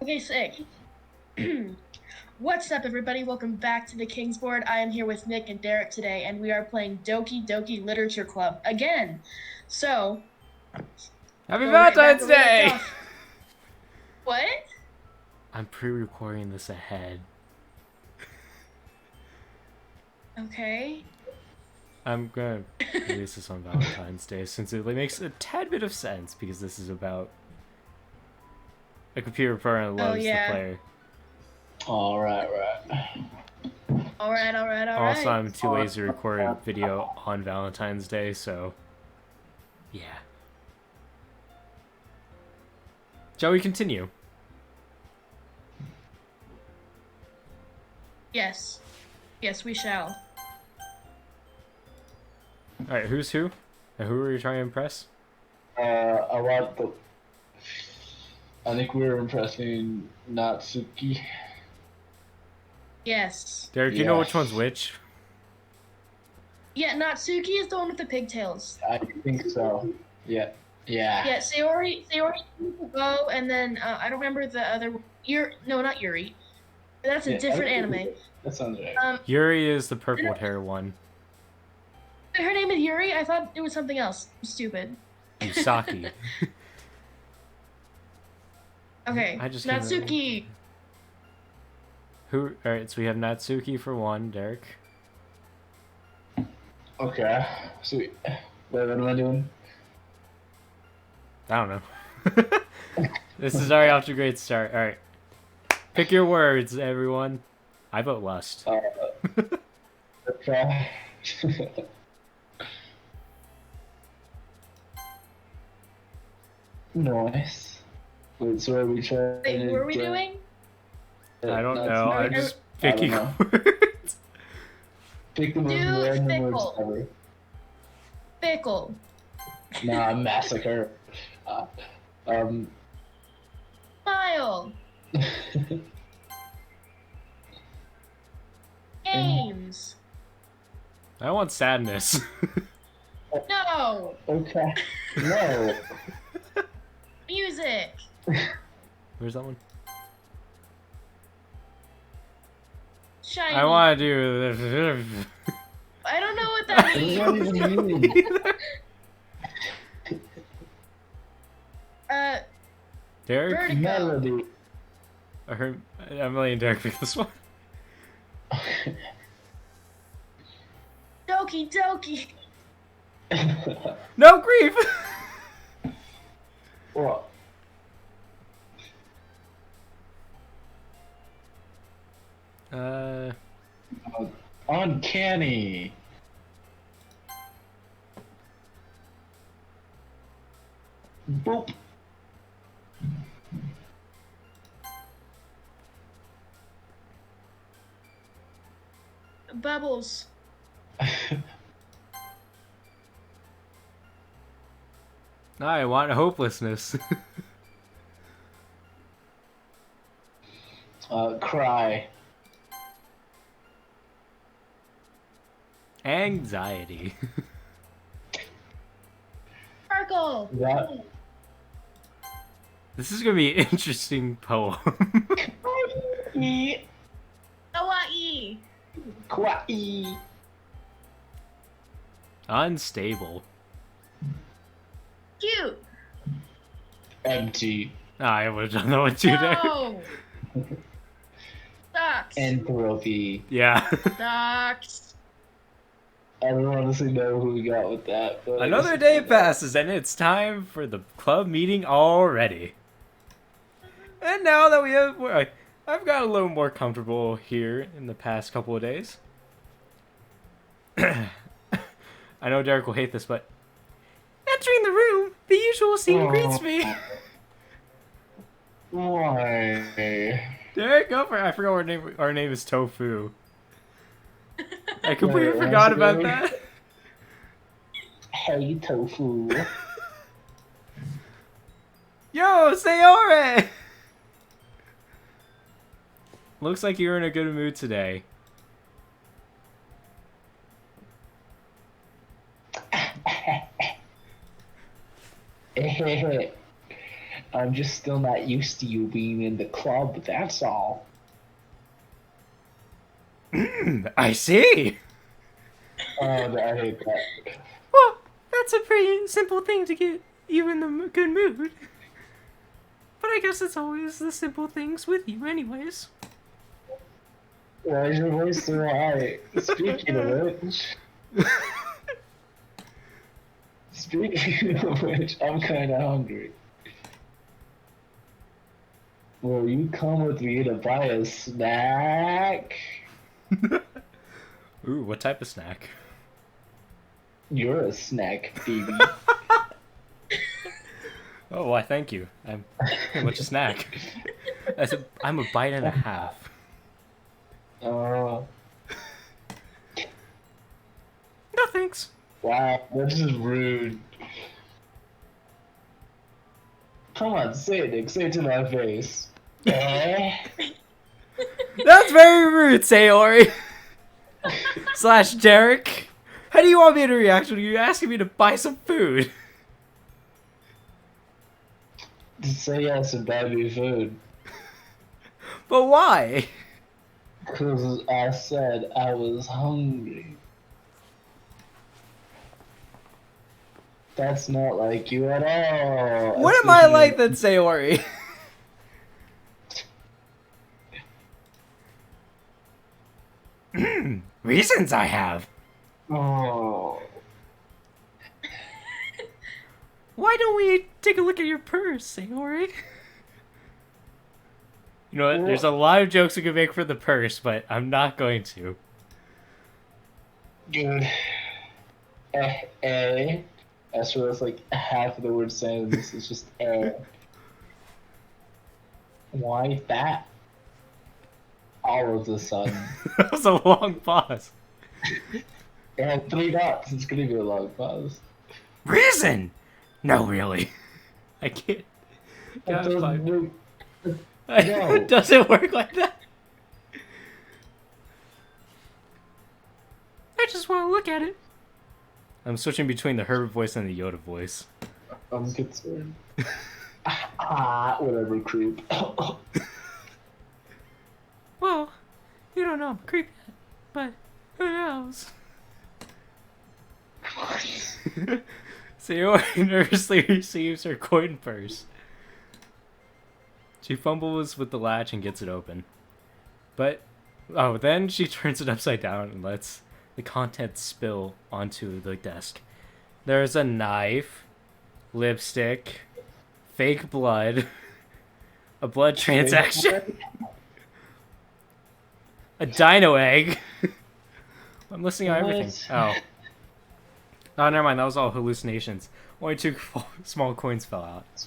Okay, sick. What's up, everybody? Welcome back to the King's Board. I am here with Nick and Derek today, and we are playing Doki Doki Literature Club again. So, Happy go right back Valentine's where we left Day! off. What? I'm pre-recording this ahead. Okay. I'm gonna release this on Valentine's Day since it makes a tad bit of sense because this is about a computer program that loves the player. Alright. Alright. Also, I'm too lazy to record a video on Valentine's Day, so yeah. Shall we continue? Yes. Yes, we shall. Alright, who's who? And who are you trying to impress? I think we were impressing Natsuki. Yes. Derek, you know which one's which? Yeah, Natsuki is the one with the pigtails. I think so. Yeah. Yeah, Sayori go, and then I don't remember the other. No, not Yuri. That's a different anime. That sounds right. Yuri is the purple hair one. Her name is Yuri? I thought it was something else. I'm stupid. Usaki. Okay, Natsuki. Who? Alright, so we have Natsuki for one, Derek. Okay, sweet. What am I doing? I don't know. This is already off to a great start. Alright. Pick your words, everyone. I vote lust. Okay. Nice. Wait, so are we trying Wait, what were we doing? I don't know. I'm just picking words. Pick the most random words ever. Fickle. Nah, massacre. Smile. Games. I want sadness. No. Okay. No. Music. Where's that one? Shiny. I want to do this. I don't know what that means. What does it mean? Derek? Vertigo. Melody. I heard Emily and Derek pick this one. Doki Doki. No grief! What? Uncanny. Boop. Bubbles. I want hopelessness. Cry. Anxiety. Sparkle. That. This is gonna be an interesting poem. Kawaii. Kawaii. Unstable. Cute. Empty. I would have done that one too, Derek. No. Sucks. Entropy. Yeah. Sucks. I don't honestly know who we got with that. But Another day passes and it's time for the club meeting already. And now that we have... I've got a little more comfortable here in the past couple of days. I know Derek will hate this, but... Entering the room, the usual scene greets me. Why? Derek, go for it. I forgot our name is Tofu. I completely forgot about that. Hey, Tofu. Yo, Sayori! Looks like you're in a good mood today. I'm just still not used to you being in the club, that's all. I see. Oh, I hate that. Well, that's a pretty simple thing to get you in the good mood. But I guess it's always the simple things with you anyways. Why is your voice so high? Speaking of which, I'm kind of hungry. Will you come with me to buy a snack? Ooh, what type of snack? You're a snack, baby. Oh, why, thank you. I'm pretty much a snack. I'm a bite and a half. Uh, No thanks. wow, this is rude. Come on, say it, Nick. Say it to my face. Eh? That's very rude, Sayori. Slash Derek. How do you want me to react when you're asking me to buy some food? Just say yes and buy me food. But why? Because I said I was hungry. That's not like you at all. What am I like then, Sayori? Reasons I have. Oh. Why don't we take a look at your purse, Sayori? You know what? There's a lot of jokes we could make for the purse, but I'm not going to. Dude. That's where that's like half of the word sentence. It's just Why that? All of a sudden. That was a long pause. It had 3 dots. It's gonna be a long pause. Reason? No, really. I can't. That God, fine. doesn't It doesn't work like that. I just want to look at it. I'm switching between the Herbert voice and the Yoda voice. I'm concerned. Whatever, creep. Well, you don't know I'm a creep yet, but who knows? Sayori nervously receives her coin purse. She fumbles with the latch and gets it open. But, then she turns it upside down and lets the contents spill onto the desk. There's a knife, lipstick, fake blood, a blood transaction, a dino egg. I'm listening on everything. Oh. Oh, never mind. That was all hallucinations. Only 2 small coins fell out.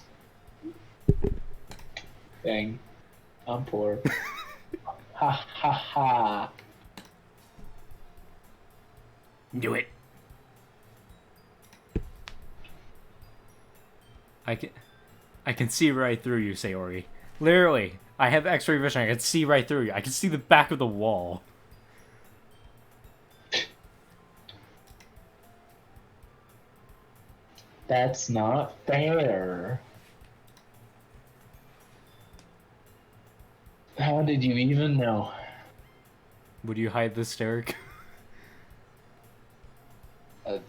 Dang. I'm poor. Ha ha ha. Do it. I can see right through you, Sayori. Literally, I have X-ray vision. I can see right through you. I can see the back of the wall. That's not fair. How did you even know? Would you hide this, Derek?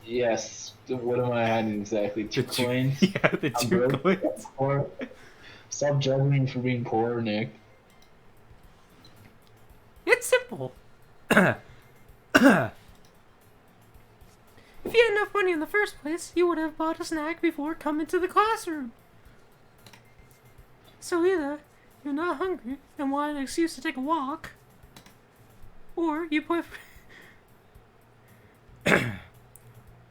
Yes. What am I hiding exactly? 2 coins? Yeah, the 2 coins. Poor. Stop judging me for being poor, Nick. It's simple. If you had enough money in the first place, you would have bought a snack before coming to the classroom. So either you're not hungry and want an excuse to take a walk, or you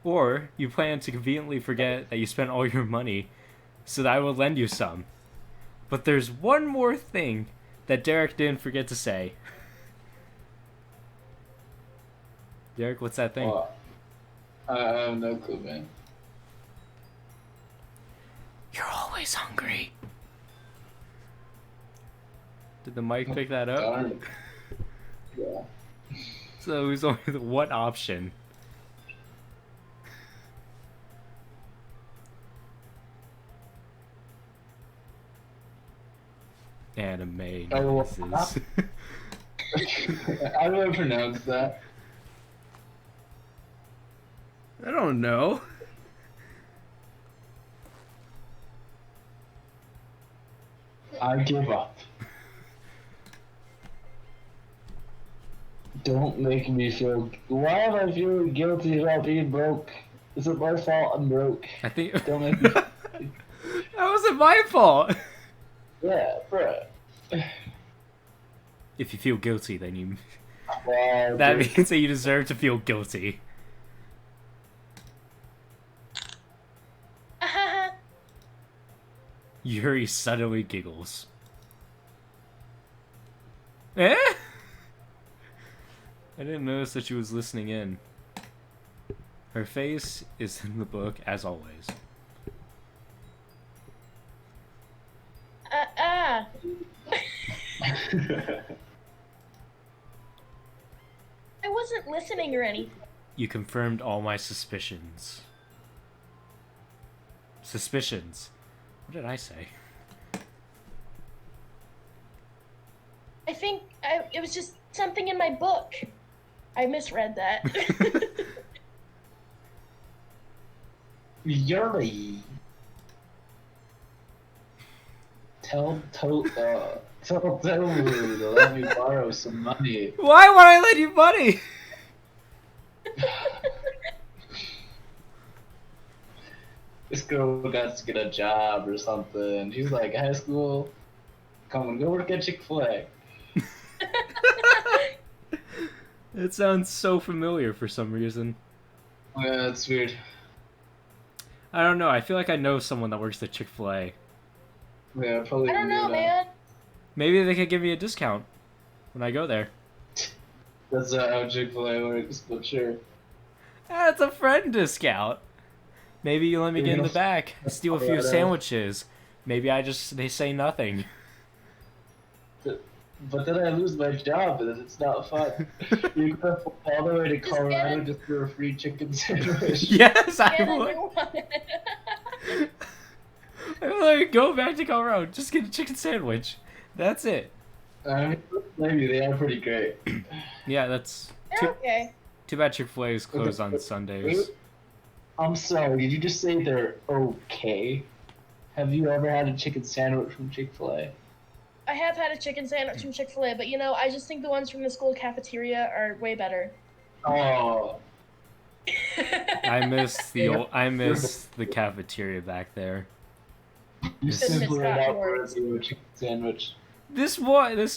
or you plan to conveniently forget that you spent all your money so that I will lend you some. But there's one more thing that Derek didn't forget to say. Derek, what's that thing? I have no clue, man. You're always hungry. Did the mic pick that up? Darn. Yeah. So it was only the one option. anime Oh, noises. How do I pronounce that? I don't know. I give up. Don't make me feel. Why am I feeling guilty about being broke? Is it my fault I'm broke? I think Don't make me. that wasn't my fault. Yeah, bruh. If you feel guilty, then you Wow, that dude. means that you deserve to feel guilty. Yuri suddenly giggles. Eh? I didn't notice that she was listening in. Her face is in the book, as always. I wasn't listening or anything. You confirmed all my suspicions. Suspicions? What did I say? I think it was just something in my book. I misread that. Yuri. Tell Toad to let me borrow some money. Why would I lend you money? This girl got to get a job or something. She's like, high school, come on, go work at Chick-fil-A. It sounds so familiar for some reason. Yeah, that's weird. I don't know. I feel like I know someone that works at Chick-fil-A. Yeah, probably. I don't know, weird, man. Maybe they could give me a discount when I go there. That's not how Chick-fil-A works, but sure. That's a friend discount. Maybe you let me get in the back, steal a few Colorado. sandwiches. Maybe they say nothing. But then I lose my job, and it's not fun. You go all the way to Colorado just for a free chicken sandwich. Yes, I Get a would. new one. I would like, go back to Colorado. Just get a chicken sandwich. That's it. I mean, maybe they are pretty great. Yeah, that's They're okay. too bad Chick-fil-A is closed on Sundays. I'm sorry, did you just say they're okay? Have you ever had a chicken sandwich from Chick-fil-A? I have had a chicken sandwich from Chick-fil-A, but I just think the ones from the school cafeteria are way better. Oh, I miss the cafeteria back there. you Couldn't simply miss that not word. worthy of a chicken sandwich. This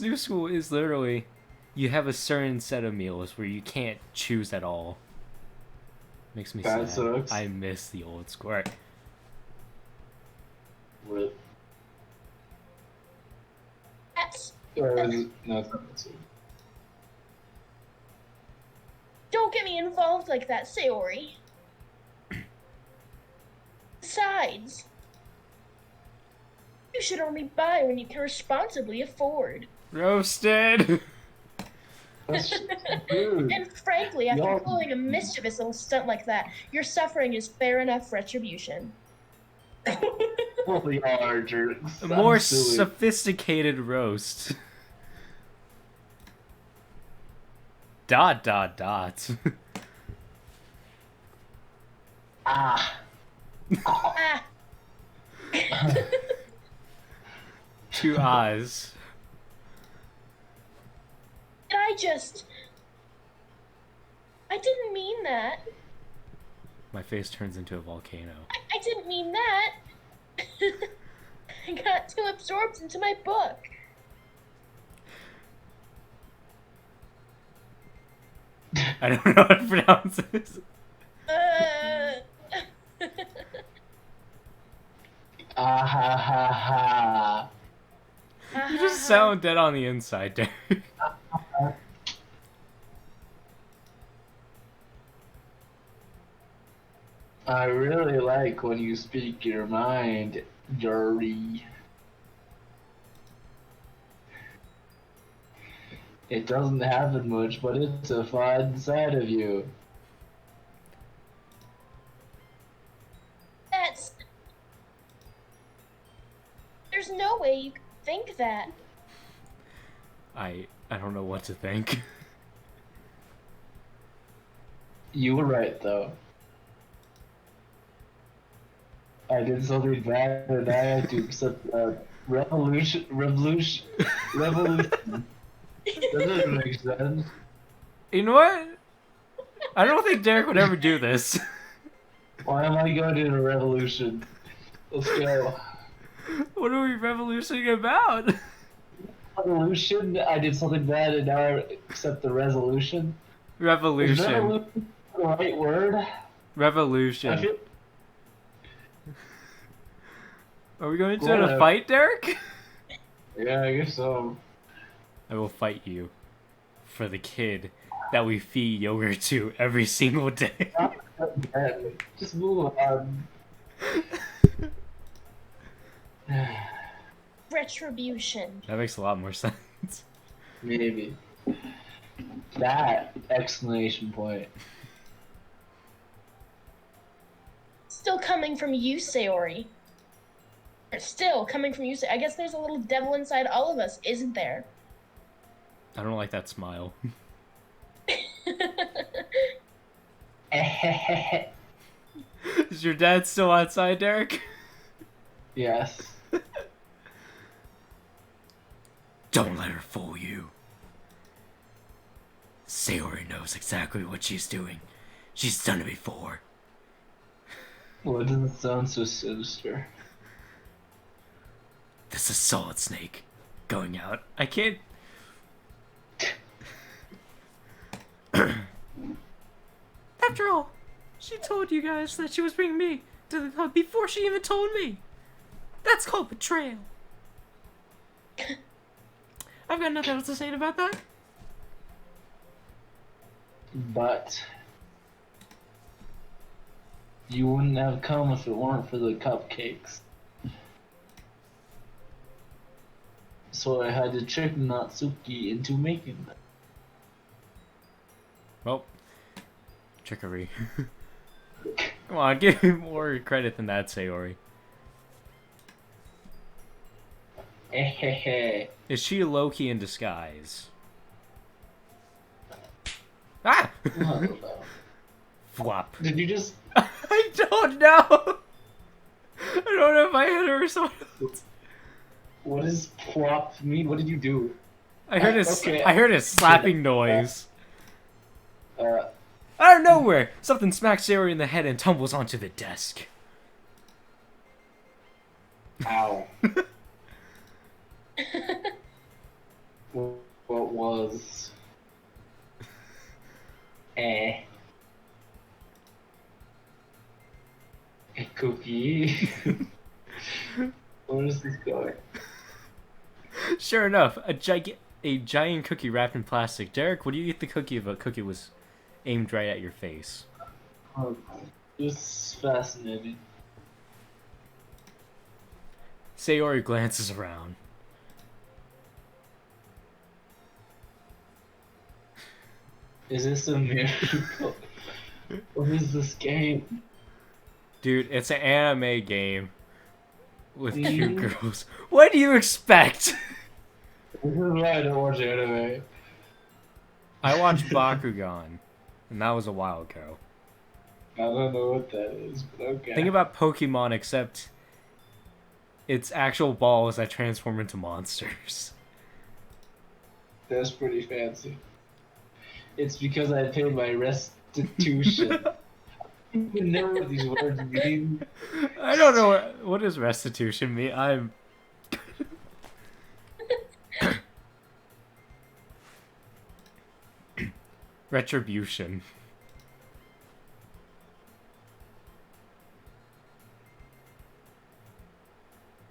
new school is literally, you have a certain set of meals where you can't choose at all. Makes me That sad. sucks. I miss the old school. Right. Rip. That's, Or is it? No, it's not. That's it. don't get me involved like that, Sayori. Besides, you should only buy when you can responsibly afford. Roasted. That's just rude. And frankly, after Y'all- pulling a mischievous little stunt like that, your suffering is fair enough retribution. Well, we are jerks. A more I'm silly. sophisticated roast. Dot dot dot. Ah. Ah. Two eyes. I didn't mean that. My face turns into a volcano. I didn't mean that. I got too absorbed into my book. I don't know how to pronounce this. Ah ha ha ha. You just sound dead on the inside, Derek. I really like when you speak your mind, Yuri. It doesn't happen much, but it's a fun side of you. There's no way you could think that. I don't know what to think. You were right, though. I did something bad, and I had to accept revolution. That doesn't make sense. You know what? I don't think Derek would ever do this. Why am I going to a revolution? Let's go. What are we revolutioning about? Revolution? I did something bad, and now I accept the resolution. Is Revolution. revolution the right word? I Revolution. feel Are we going to try to fight, Derek? Yeah, I guess so. I will fight you for the kid that we feed yogurt to every single day. Just move on. Retribution. That makes a lot more sense. Maybe. That exclamation point. Still coming from you, Sayori. Still coming from you, I guess there's a little devil inside all of us, isn't there? I don't like that smile. Is your dad still outside, Derek? Yes. Don't let her fool you. Sayori knows exactly what she's doing. She's done it before. Well, it doesn't sound so sinister. This is Solid Snake going out. I can't. After all, she told you guys that she was bringing me to the club before she even told me. That's called betrayal. I've got nothing else to say about that. But you wouldn't have come if it weren't for the cupcakes. So I had to trick Natsuki into making them. Well, trickery. Come on, give me more credit than that, Sayori. Is she Loki in disguise? Ah! Flop. Did you just... I don't know! I don't know if I hit her or someone else. What does plop mean? What did you do? I heard a slapping noise. Uh, Out of nowhere, something smacks Sayori in the head and tumbles onto the desk. ow. What was... A cookie? Where is this going? Sure enough, a giant cookie wrapped in plastic. Derek, would you eat the cookie if a cookie was aimed right at your face? Oh, this is fascinating. Sayori glances around. Is this a miracle? What is this game? Dude, it's an anime game with cute girls. What do you expect? This is why I don't watch anime. I watched Bakugan, and that was a while ago. I don't know what that is, but okay. Think about Pokemon, except it's actual balls that transform into monsters. That's pretty fancy. It's because I paid my restitution. I don't even know what these words mean. I don't know what does restitution mean. I'm. Retribution.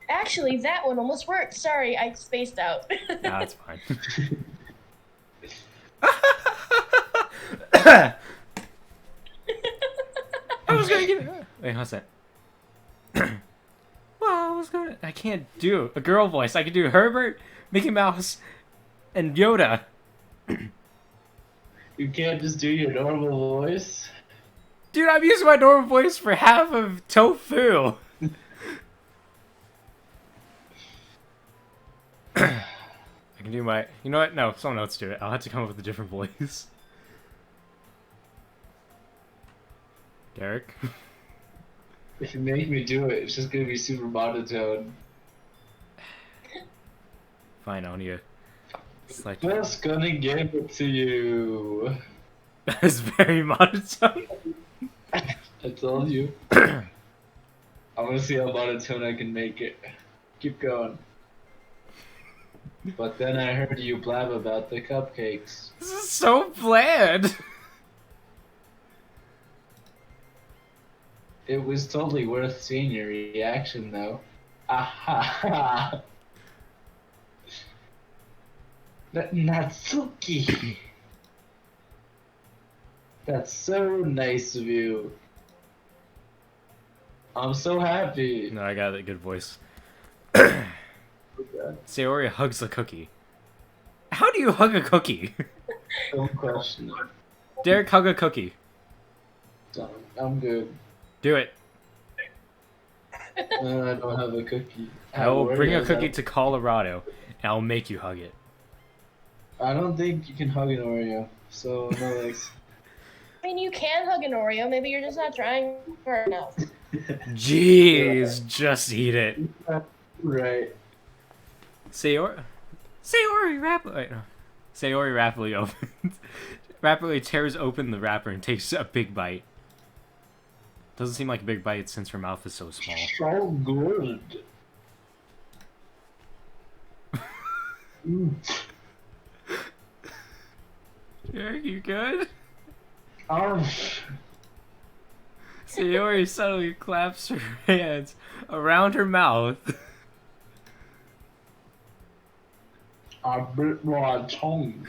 Actually, that one almost worked. Sorry, I spaced out. Nah, that's fine. I was gonna give it. Wait, how's that? I can't do a girl voice. I can do Herbert, Mickey Mouse, and Yoda. You can't just do your normal voice? Dude, I'm using my normal voice for half of Tofu. I I can do my... You know what? No, someone else do it. I'll have to come up with a different voice. Derek? If you make me do it, it's just gonna be super monotone. Fine, I need to select... Just gonna give it to you. That is very monotone. I told you. I'm gonna see how monotone I can make it. Keep going. But then I heard you blab about the cupcakes. This is so bland. It was totally worth seeing your reaction, though. Aha! Natsuki! That's so nice of you. I'm so happy. No, I got a good voice. Okay. Sayori hugs the cookie. How do you hug a cookie? Don't question it. Derek, hug a cookie. I'm good. Do it. I don't have a cookie. I will bring a Oreos, cookie to Colorado, and I'll make you hug it. I don't think you can hug an Oreo, so no thanks. I mean, you can hug an Oreo. Maybe you're just not trying hard enough. Jeez, just eat it. Right. Sayori rapidly opens, rapidly tears open the wrapper and takes a big bite. Doesn't seem like a big bite since her mouth is so small. So good. Derek, you good? Um, Sayori suddenly claps her hands around her mouth. I bit my tongue.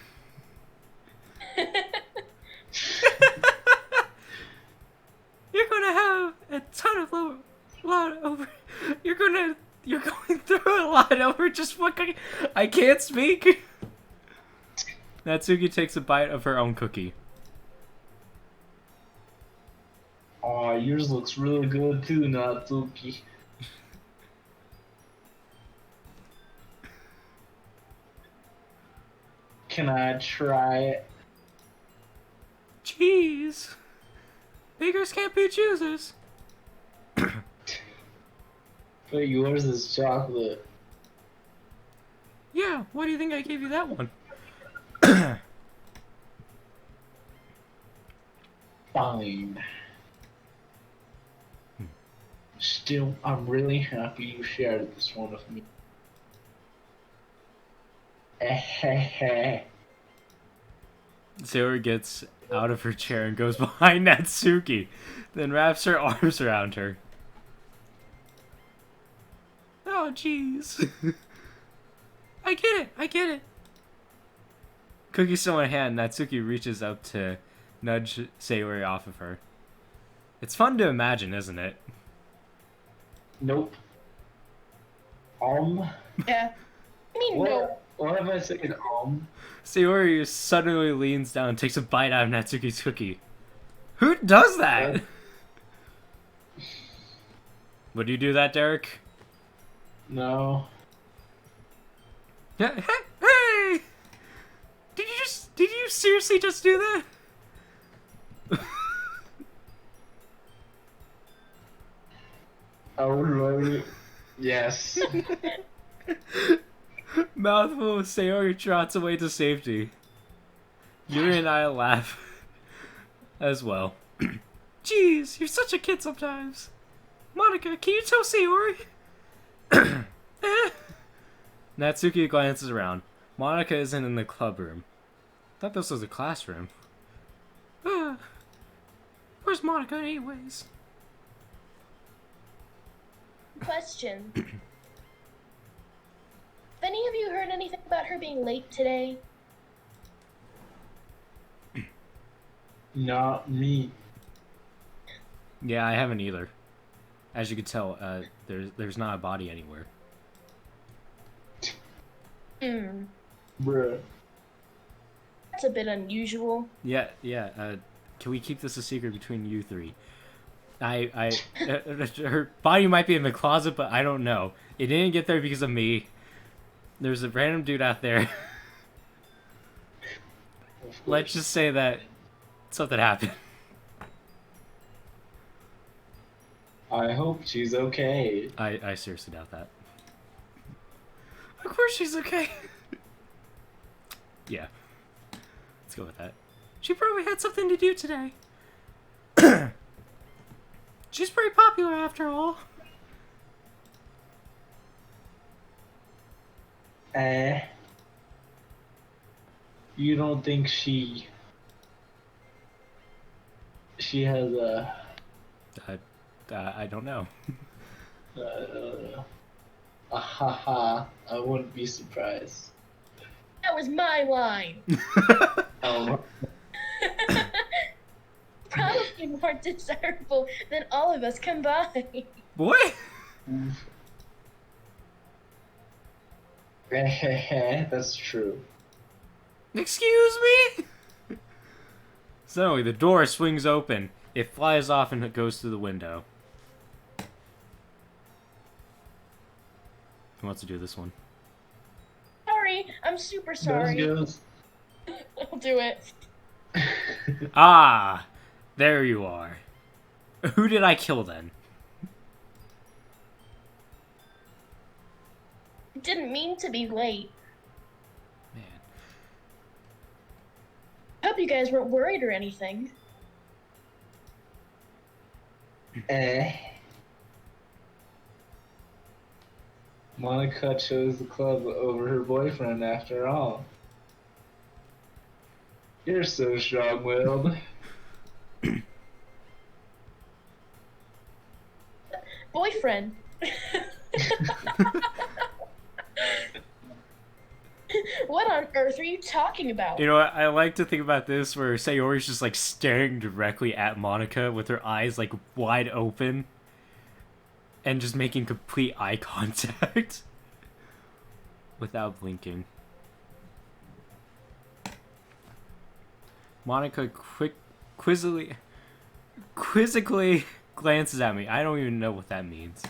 You're gonna have a ton of lot over. You're going through a lot over just fucking. I can't speak. Natsuki takes a bite of her own cookie. Aw, yours looks really good too, Natsuki. Can I try it? Jeez. Beggars can't be choosers. But yours is chocolate. Yeah, why do you think I gave you that one? Fine. Still, I'm really happy you shared this one with me. Sayori gets out of her chair and goes behind Natsuki, then wraps her arms around her. Oh, jeez. I get it. Cookie still in hand, Natsuki reaches up to nudge Sayori off of her. It's fun to imagine, isn't it? Nope. Yeah. I mean, What? no. What am I saying? Sayori suddenly leans down and takes a bite out of Natsuki's cookie. Who does that? Would you do that, Derek? No. Yeah. Hey! Did you seriously just do that? Oh, really? Yes. Mouthful of Sayori trots away to safety. Yuri and I laugh as well. Jeez, you're such a kid sometimes. Monica, can you tell Sayori? Natsuki glances around. Monica isn't in the club room. Thought this was a classroom. Where's Monica anyways? Question. Have any of you heard anything about her being late today? Not me. Yeah, I haven't either. As you can tell, there's not a body anywhere. Bruh. That's a bit unusual. Yeah. Can we keep this a secret between you three? Her body might be in the closet, but I don't know. It didn't get there because of me. There's a random dude out there. Let's just say that something happened. I hope she's okay. I seriously doubt that. Of course she's okay. Yeah. Let's go with that. She probably had something to do today. She's pretty popular after all. You don't think she has a I don't know. haha? I wouldn't be surprised. That was my line. Oh, Probably more desirable than all of us combined. What? that's true. Excuse me? Suddenly, the door swings open. It flies off and it goes through the window. Who wants to do this one? Sorry, I'm super sorry. Those I'll do it. girls. Ah! There you are. Who did I kill then? Didn't mean to be late. Man. Hope you guys weren't worried or anything. Monica chose the club over her boyfriend after all. You're so strong-willed. Boyfriend. What on earth are you talking about? You know what? I like to think about this where Sayori's just like staring directly at Monica with her eyes like wide open and just making complete eye contact without blinking. Monica quizzically glances at me. I don't even know what that means.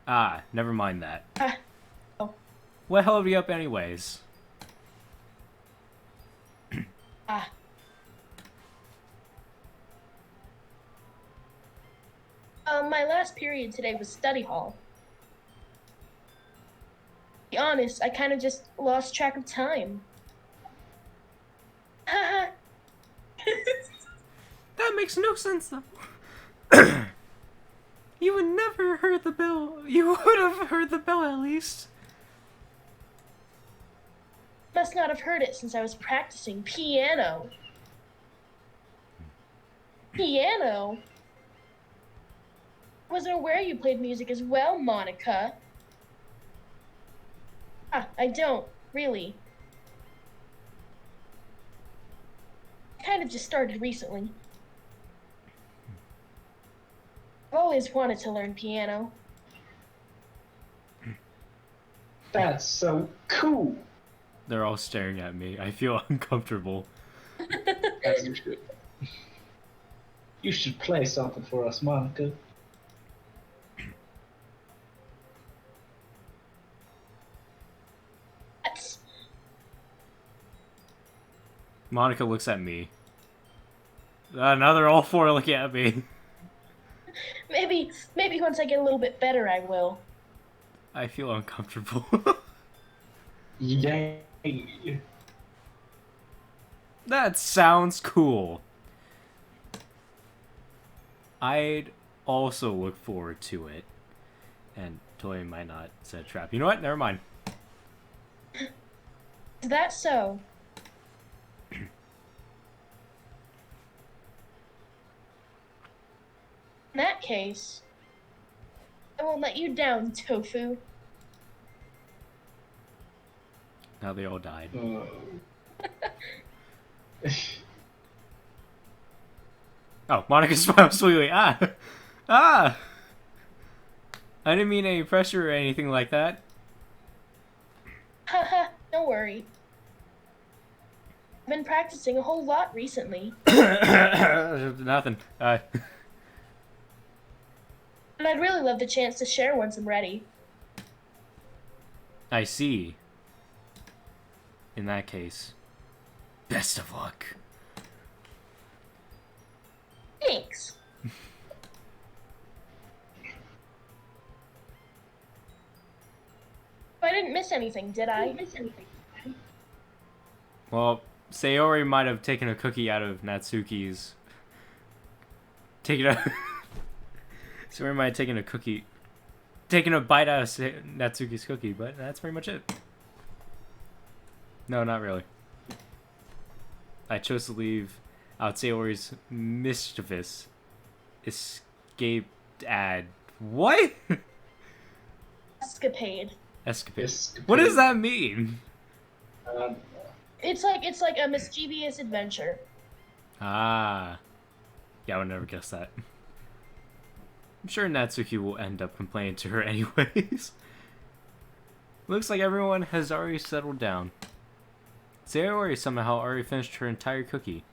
Ah, never mind that. Oh. What held you up anyways? Ah. My last period today was study hall. To be honest, I kind of just lost track of time. Haha. That makes no sense though. You would never heard the bell. You would have heard the bell at least. Must not have heard it since I was practicing piano. Piano? Wasn't aware you played music as well, Monica. Ah, I don't, really. Kind of just started recently. I've always wanted to learn piano. That's so cool. They're all staring at me. I feel uncomfortable. As you should. You should play something for us, Monica. That's... Monica looks at me. Now they're all four looking at me. Maybe once I get a little bit better, I will. I feel uncomfortable. Yay. That sounds cool. I'd also look forward to it. And Toy might not set a trap. You know what? Never mind. Is that so? In that case, I won't let you down, Tofu. Now they all died. Oh, Monica smiles sweetly. Ah! Ah! I didn't mean any pressure or anything like that. Haha, don't worry. I've been practicing a whole lot recently, Nothing. and I'd really love the chance to share once I'm ready. I see. In that case, best of luck. Thanks. I didn't miss anything, did I? Well, Sayori might have taken a cookie out of Natsuki's. Sayori might have taken a cookie. Taken a bite out of Natsuki's cookie, but that's pretty much it. No, not really. I chose to leave out Sayori's mischievous escaped ad. What? Escapade. Escapade. What does that mean? It's like a mischievous adventure. Ah. Yeah, I would never guess that. I'm sure Natsuki will end up complaining to her anyways. Looks like everyone has already settled down. Sayori somehow already finished her entire cookie.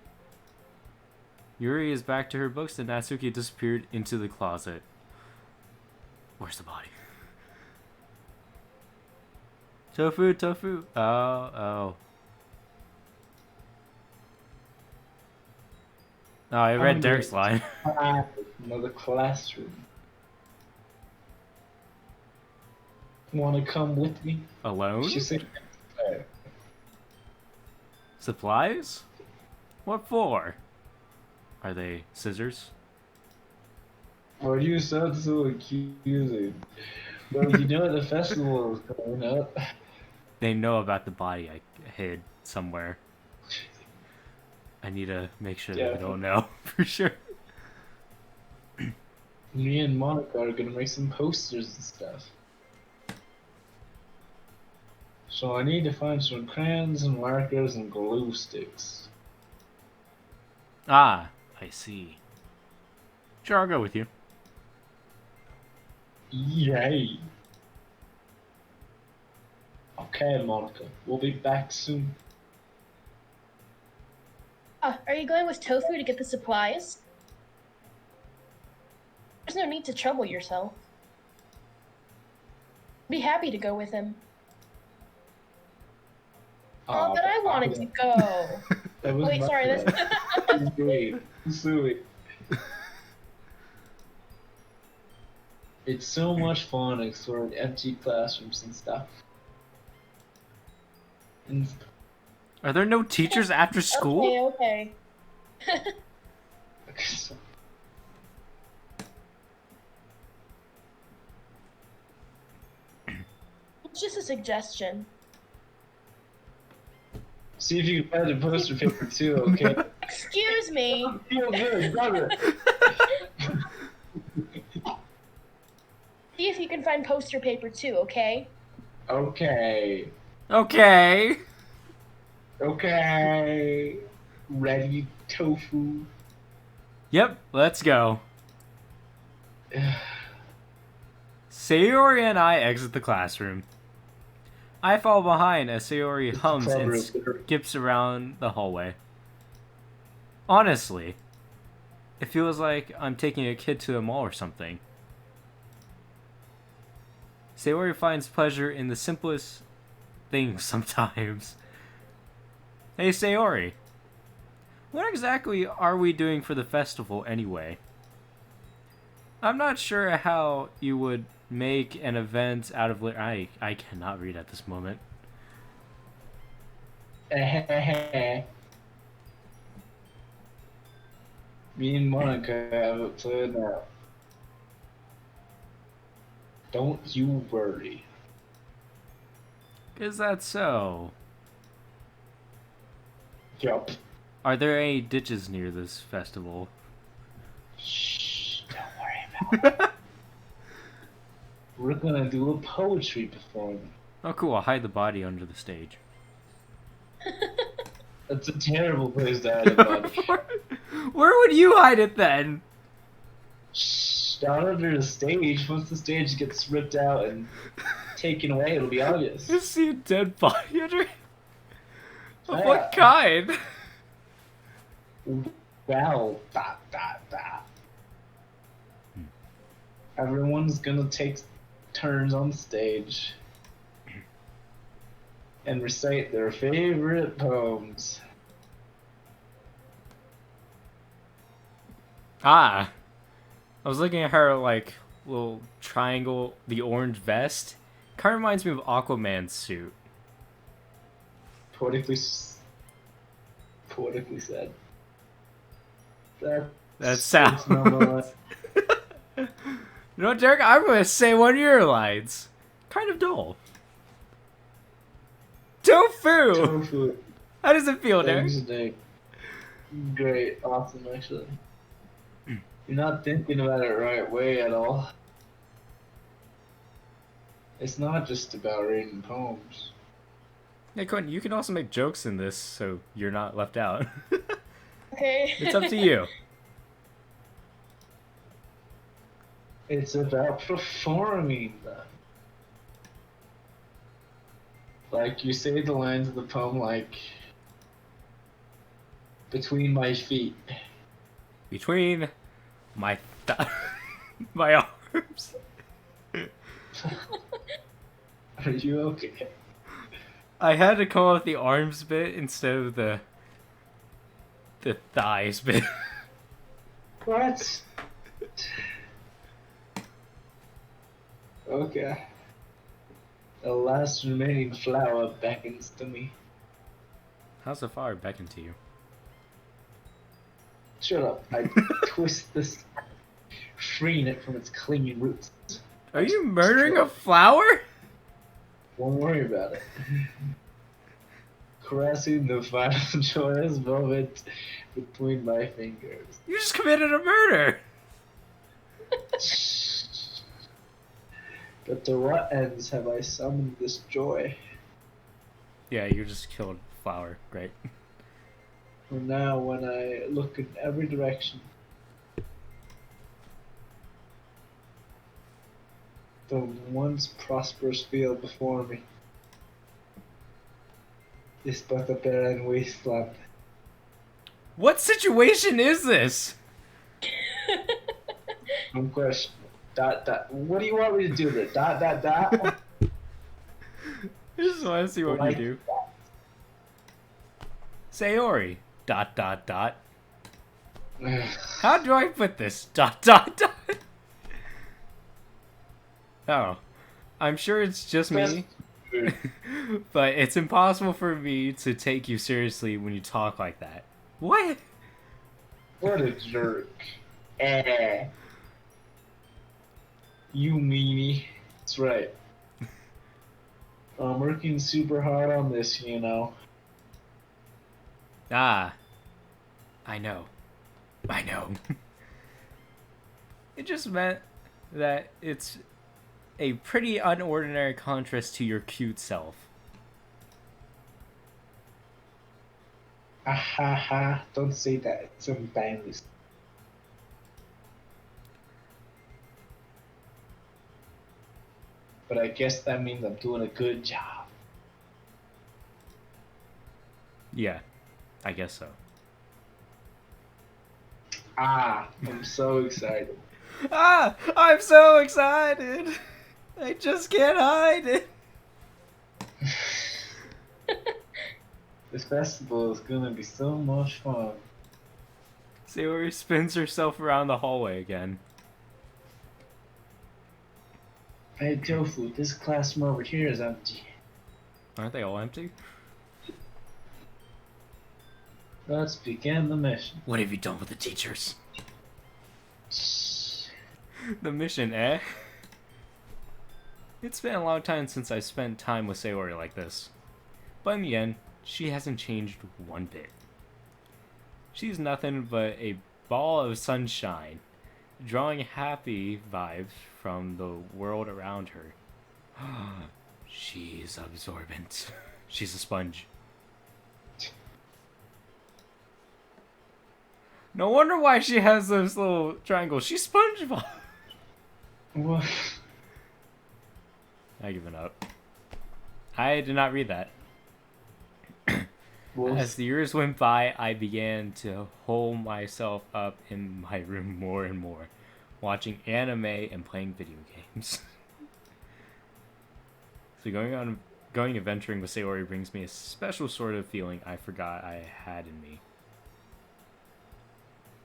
Yuri is back to her books and Natsuki disappeared into the closet. Where's the body? Tofu, tofu. Oh. Oh, I read Derek's line. Another classroom. Want to come with me? Alone? She said, Supplies? What for? Are they scissors? "Are you so accusing? Well, you know the festival is coming up." They know about the body I hid somewhere. I need to make sure Yeah. they don't know for sure. Me and Monica are gonna make some posters and stuff. So I need to find some crayons and markers and glue sticks. Ah, I see. Sure, I'll go with you. Yay! Okay, Monica, we'll be back soon. Are you going with Tofu to get the supplies? There's no need to trouble yourself. Be happy to go with him. Oh, but I wanted to go. That was Wait, my sorry. plan. Wait, Sui. It's so much fun exploring empty classrooms and stuff. And Are there no teachers after school? Okay. so, It's just a suggestion. see if you can find a poster paper too, okay? Excuse me. Feel good, brother. See if you can find poster paper too, okay? Okay. Okay. Okay. Ready, Tofu? Yep, let's go. Sayori and I exit the classroom. I follow behind as Sayori hums and skips around the hallway. Honestly, it feels like I'm taking a kid to a mall or something. Sayori finds pleasure in the simplest things sometimes. Hey Sayori, what exactly are we doing for the festival anyway? I'm not sure how you would make an event out of I cannot read at this moment. Me and Monica have it planned out. Don't you worry. Is that so? Yup. Are there any ditches near this festival? Shh, don't worry about it. We're gonna do a poetry performance. Oh cool, I'll hide the body under the stage. That's a terrible place to hide a body. Where would you hide it then? Shh, down under the stage. Once the stage gets ripped out and taken away, it'll be obvious. You see a dead body under it? Of Yeah. what kind? Well, Everyone's gonna take turns on stage. and recite their favorite poems. Ah, I was looking at her like little triangle, the orange vest. Kind of reminds me of Aquaman's suit. Poetically, poetically said. That That six number one. sounds. You know what, Derek? I'm gonna say one of your lines. Kind of dull. Tofu. Tofu. How does it feel, Derek? Thanks, Nick. Great, awesome, actually. You're not thinking about it right way at all. It's not just about reading poems. Hey, Quentin, you can also make jokes in this, so you're not left out. Okay. It's up to you. It's about performing them. Like, you say the lines of the poem like, between my feet. Between my my arms. Are you okay? I had to come up with the arms bit instead of the thighs bit. What? Okay. The last remaining flower beckons to me. How's the fire beckon to you? Shut up. I twist this, freeing it from its clinging roots. Are you murdering a flower? Don't worry about it. Caressing the final joyous moment between my fingers. You just committed a murder. But to what ends have I summoned this joy? Yeah, you just killed a flower. Great. For now, when I look in every direction, the once prosperous field before me is but a barren wasteland. What situation is this? No question. Dot dot. What do you want me to do there? Dot dot dot. I just want to see what Like you do. Sayori. ... How do I put this? ... Oh. I'm sure it's just me. But it's impossible for me to take you seriously when you talk like that. What? What a jerk. Eh. You meanie. That's right. I'm working super hard on this, you know. Ah. I know. I know. It just meant that it's a pretty unordinary contrast to your cute self. Ah ha ha. Don't say that. It's embarrassing. But I guess that means I'm doing a good job. Yeah, I guess so. Ah, I'm so excited. Ah, I'm so excited. I just can't hide it. This festival is gonna be so much fun. Sayori spins herself around the hallway again. Hey Tofu, this classroom over here is empty. Aren't they all empty? Let's begin the mission. What have you done with the teachers? The mission, eh? It's been a long time since I spent time with Sayori like this. But in the end, she hasn't changed one bit. She's nothing but a ball of sunshine, drawing happy vibes from the world around her. She's absorbent. She's a sponge. No wonder why she has those little triangles. She's SpongeBob. What? I give it up. I did not read that. As the years went by, I began to hole myself up in my room more and more, watching anime and playing video games. So going on Going adventuring with Sayori brings me a special sort of feeling I forgot I had in me.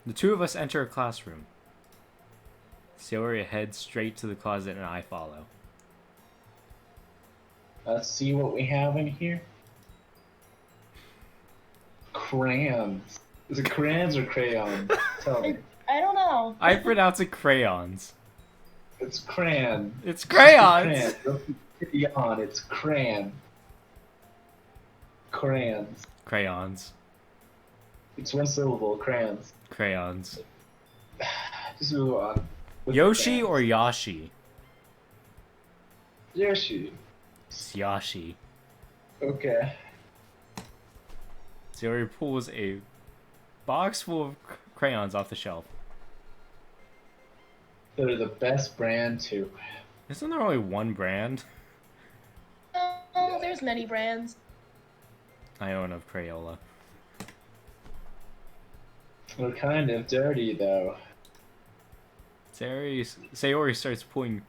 The two of us enter a classroom. Sayori heads straight to the closet and I follow. Let's see what we have in here. Crayons. Is it crayons or crayons? Tell me. I don't know. I pronounce it crayons. It's crayon. It's crayons! Crayon. Don't be on. It's crayon. Crayons. Crayons. It's one syllable. Crayons. Crayons. Just move on. With Yoshi crayons. or Yashi? Yoshi. It's Yashi. Okay. Sayori pulls a box full of crayons off the shelf. They're the best brand too. Isn't there only one brand? Oh, there's many brands. I own of Crayola. They're kind of dirty though. Sayori starts pulling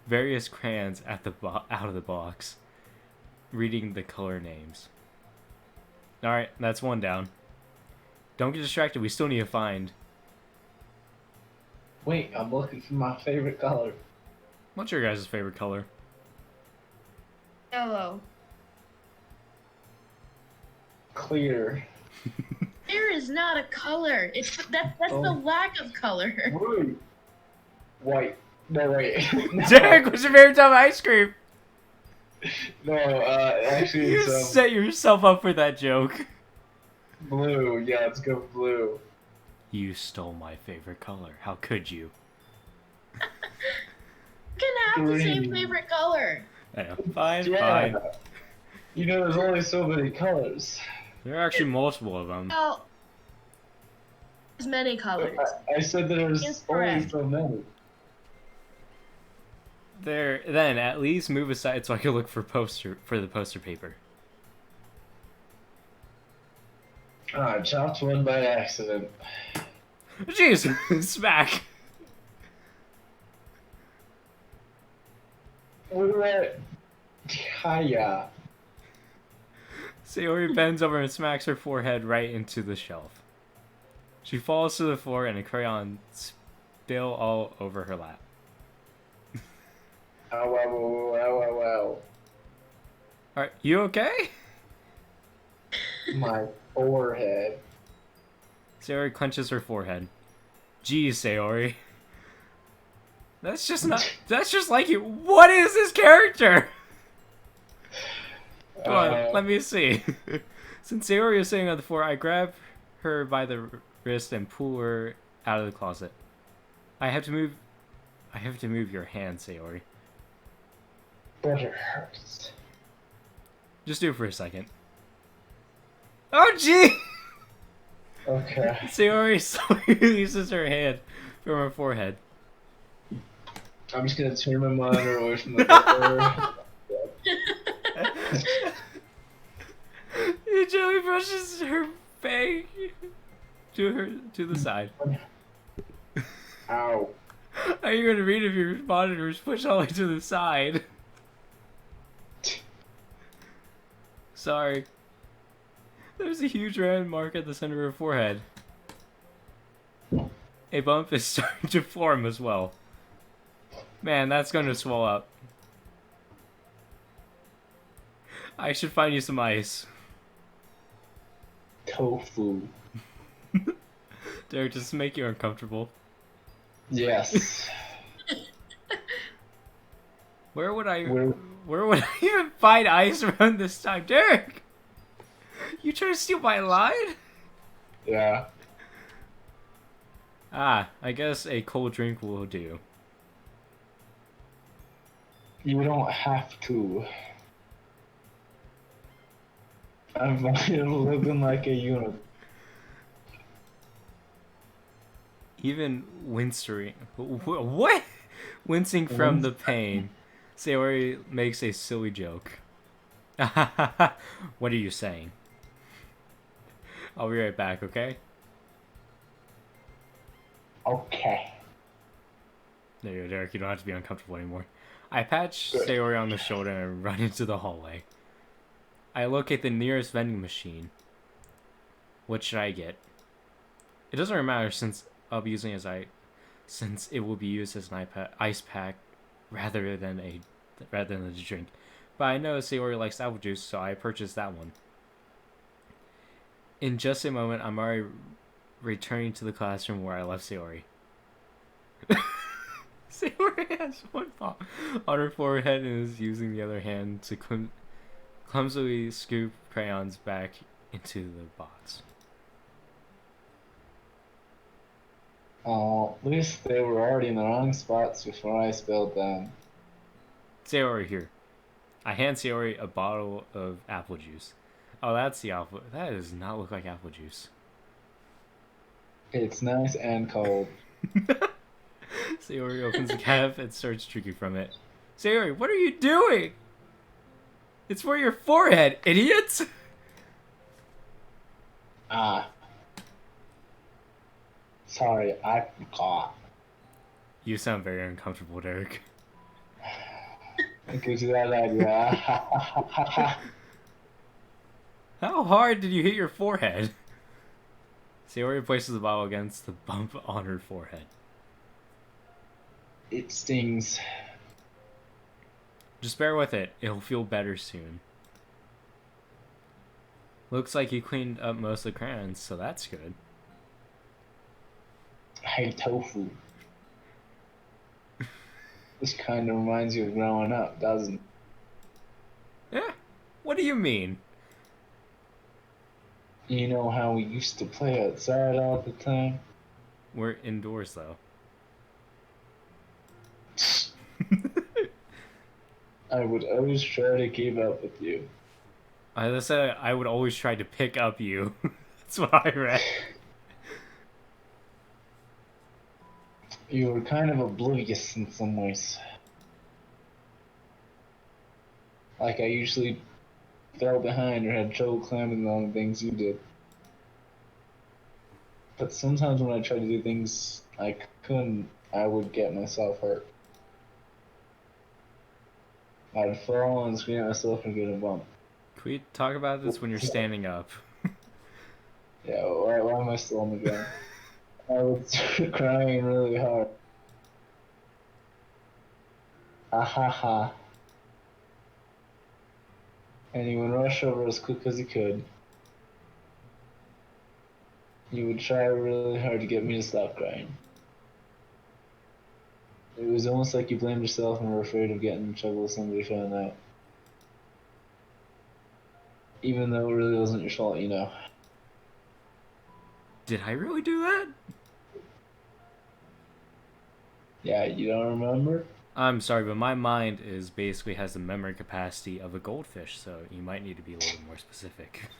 various crayons at the out of the box, reading the color names. Alright, that's one down. Don't get distracted, we still need to find. Wait, I'm looking for my favorite color. What's your guys' favorite color? Yellow. Clear. There is not a color. That's the lack of color. Blue. White. No, wait. No. Derek, what's your favorite type of ice cream? No, actually You it's set yourself up for that joke. blue. Yeah, let's go blue. You stole my favorite color. How could you? You can have the same Green. favorite color. I know. Fine, Yeah. fine. You know, there's only so many colors. There are actually multiple of them. Well, there's many colors. I said there's It's only correct. so many. There, then at least move aside so I can look for the poster paper. I chopped one by accident. Jeez, smack. What do I... Hiya. Sayori bends over and smacks her forehead right into the shelf. She falls to the floor and a crayon spill all over her lap. Ow, ow, ow, ow, ow, ow. Alright, you okay? My forehead. Sayori clenches her forehead. Geez, Sayori. That's just like you. What is this character? Come on, let me see. Since Sayori is sitting on the floor, I grab her by the wrist and pull her out of the closet. I have to move your hand, Sayori. But it hurts. Just do it for a second. Oh, gee! Okay. Sayori slowly releases her hand from her forehead. I'm just gonna turn my monitor away from the door. He gently brushes her bang to the side. Ow. Are you going to read if your monitor is pushed all the way to the side? Sorry. There's a huge round mark at the center of her forehead. A bump is starting to form as well. Man, that's going to swell up. I should find you some ice. Tofu. Derek, does this make you uncomfortable? Yes. Where would I Where- even find ice around this time? Derek! You trying to steal my line? Yeah. Ah, I guess a cold drink will do. You don't have to. I'm looking like a unit. Even wincing. What? Wincing from the pain, Sayori makes a silly joke. What are you saying? I'll be right back, okay? Okay. There you go, Derek. You don't have to be uncomfortable anymore. I patch Sayori on the shoulder and run into the hallway. I locate the nearest vending machine. What should I get? It doesn't really matter since I'll be using since it will be used as an ice pack rather than a drink. But I know Sayori likes apple juice, so I purchased that one. In just a moment, I'm already returning to the classroom where I left Sayori. Sayori has one paw on her forehead and is using the other hand to clumsily scoop crayons back into the box. Oh, at least they were already in the wrong spots before I spilled them. Sayori here. I hand Sayori a bottle of apple juice. Oh, that's the apple. That does not look like apple juice. It's nice and cold. Sayori opens the cap and starts drinking from it. Sayori, what are you doing? It's for your forehead, idiots! Ah. Sorry, I forgot. You sound very uncomfortable, Derek. It gives you that idea. How hard did you hit your forehead? Sayori places the bottle against the bump on her forehead. It stings. Just bear with it. It'll feel better soon. Looks like you cleaned up most of the crayons, so that's good. Hey, tofu. This kind of reminds you of growing up, doesn't it? Yeah? What do you mean? You know how we used to play outside all the time? We're indoors, though. I would always try to keep up with you. I said I would always try to pick up you. That's what I read. You were kind of oblivious in some ways. Like I usually fell behind or had trouble climbing on the things you did. But sometimes when I tried to do things I couldn't, I would get myself hurt. I'd fall and scream at myself and get a bump. Can we talk about this when you're standing up? Yeah, why am I still on the ground? I was crying really hard. Ah ha ha. And he would rush over as quick as he could. He would try really hard to get me to stop crying. It was almost like you blamed yourself and were afraid of getting in trouble if somebody found out. Even though it really wasn't your fault, you know. Did I really do that? Yeah, you don't remember? I'm sorry, but my mind basically has the memory capacity of a goldfish, so you might need to be a little more specific.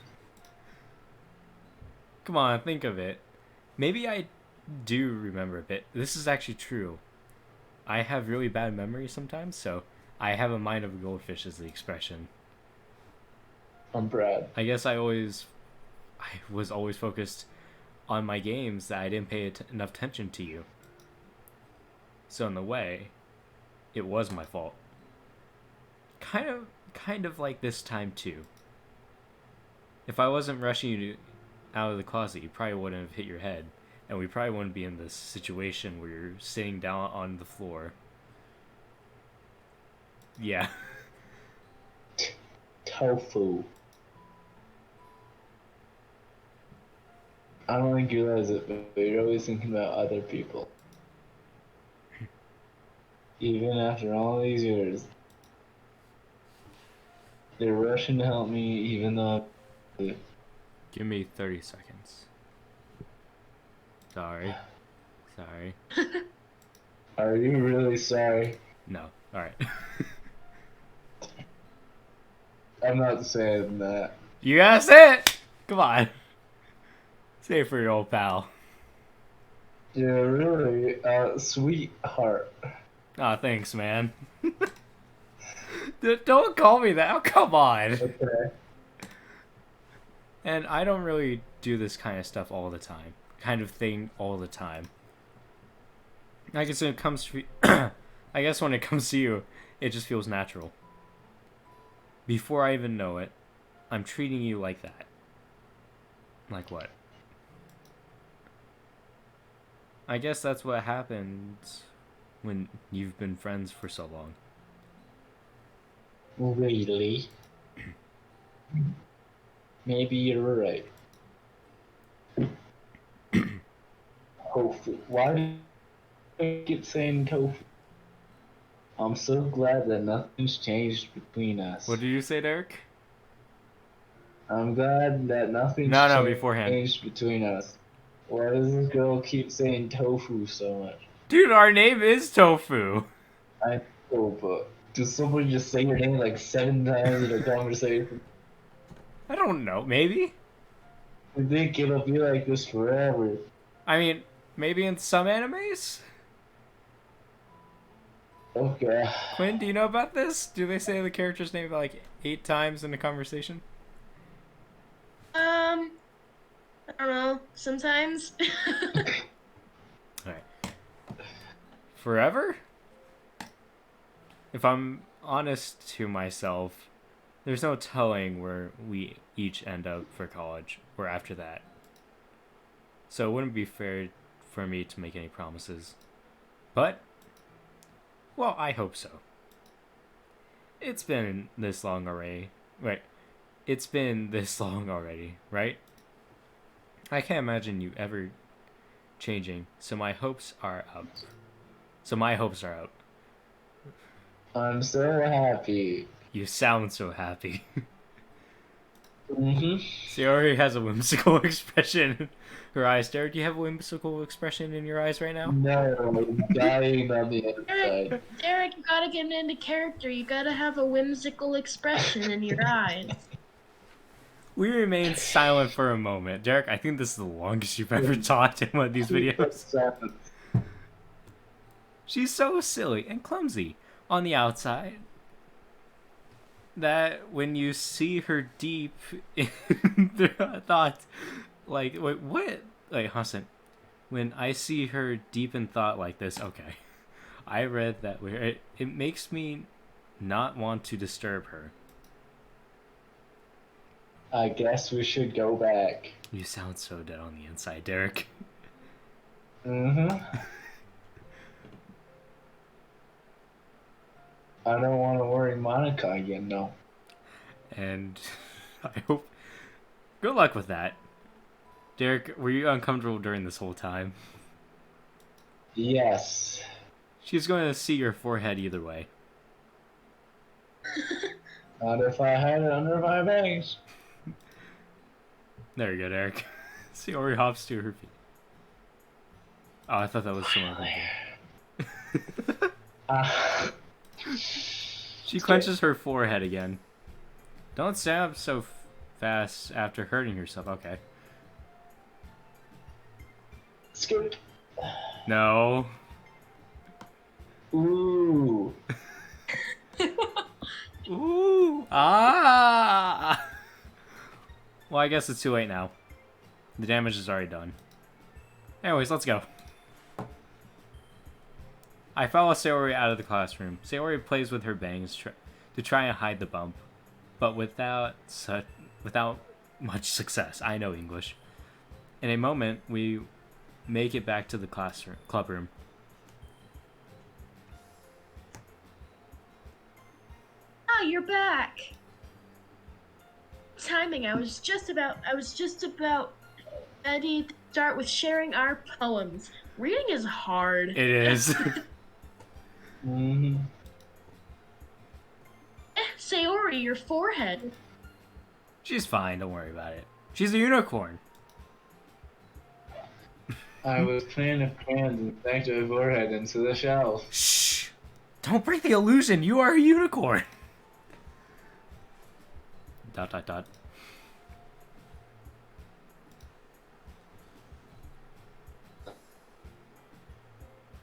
Come on, think of it. Maybe I do remember a bit. This is actually true. I have really bad memory sometimes, so I have a mind of a goldfish is the expression. I'm Brad. I guess I was always focused on my games that I didn't pay enough attention to you. So in a way, it was my fault. Kind of like this time too. If I wasn't rushing you out of the closet, you probably wouldn't have hit your head, and we probably wouldn't be in this situation where you're sitting down on the floor. Yeah. Tofu. I don't think you realize it, but you're always thinking about other people. Even after all these years, they're rushing to help me, even though Give me 30 seconds. Sorry. Are you really sorry? No. Alright. I'm not saying that. You gotta say it! Come on. Say it for your old pal. You're really a sweetheart. Aw, thanks, man. Don't call me that. Oh, come on. Okay. And I don't really do this kind of stuff all the time. Kind of thing all the time. I guess when it comes to I guess when it comes to you, it just feels natural. Before I even know it, I'm treating you like that. Like what? I guess that's what happens when you've been friends for so long. Really? Maybe you're right. Tofu. Why do you keep saying tofu? I'm so glad that nothing's changed between us. What did you say, Derek? I'm glad that nothing's No, beforehand. changed between us. Why does this girl keep saying tofu so much? Dude, our name is Tofu. I know, but does somebody just say your name like 7 times in a conversation? I don't know, maybe? I think it'll be like this forever. I mean, maybe in some animes? Okay. Quinn, do you know about this? Do they say the character's name like 8 times in a conversation? I don't know. Sometimes. Alright. Forever? If I'm honest to myself, there's no telling where we each end up for college or after that. So it wouldn't be fair for me to make any promises. But, well, I hope so. It's been this long already. Right. It's been this long already, right? I can't imagine you ever changing, so my hopes are up. I'm so happy. You sound so happy. Mm-hmm. Sayori has a whimsical expression in her eyes. Derek, do you have a whimsical expression in your eyes right now? No, I'm dying on the inside. Derek, you gotta get into character. You gotta have a whimsical expression in your eyes. We remain silent for a moment. Derek, I think this is the longest you've ever talked in one of these videos. She's so silly and clumsy on the outside that when you see her deep in the thought, like, wait, what? Like, Hassan, when I see her deep in thought like this, okay, I read that weird. It makes me not want to disturb her. I guess we should go back. You sound so dead on the inside, Derek. Mm-hmm. I don't want to worry Monica again, no. And I hope. Good luck with that. Derek, were you uncomfortable during this whole time? Yes. She's going to see your forehead either way. Not if I had it under my bangs. There you go, Derek. Sayori hops to her feet. Oh, I thought that was someone. She clenches her forehead again. Don't stand up so fast after hurting yourself. Okay. Skip. No. Ooh. Ooh. Ah. Well, I guess it's too late now. The damage is already done. Anyways, let's go. I follow Sayori out of the classroom. Sayori plays with her bangs to try and hide the bump, but without much success. I know English. In a moment, we make it back to the clubroom. Ah, you're back. Timing. I was just about ready to start with sharing our poems. Reading is hard. It is. Mm-hmm. Sayori, your forehead. She's fine, don't worry about it. She's a unicorn. I was playing a crayons and backed my forehead into the shelf. Shh! Don't break the illusion, you are a unicorn! Dot dot dot.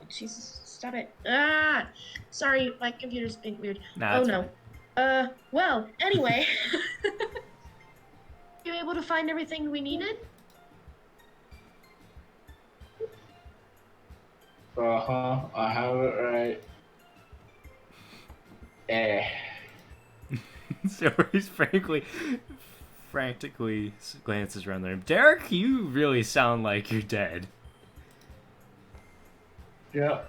Jesus, stop it. Ah! Sorry, my computer's being weird. Nah, oh it's no. fine. Well, anyway. You able to find everything we needed? Uh-huh, I have it right. So he's frankly frantically glances around the room. Derek, you really sound like you're dead. Yep.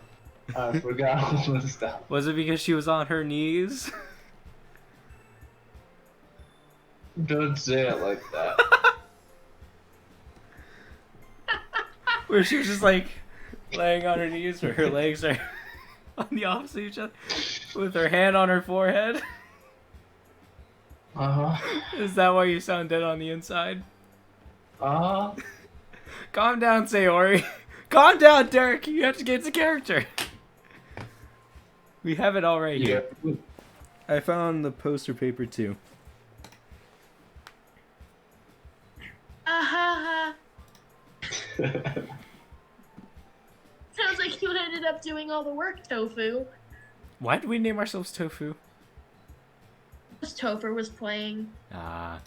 I forgot all the stuff. Was it because she was on her knees? Don't say it like that. Where she was just like laying on her knees where her legs are on the opposite of each other with her hand on her forehead? Uh-huh. Is that why you sound dead on the inside? Uh-huh. Calm down, Sayori. Calm down, Derek. You have to get into character. We have it all right here. Yeah. I found the poster paper too. Ha. Sounds like you ended up doing all the work, Tofu. Why did we name ourselves Tofu? Topher was playing. Well,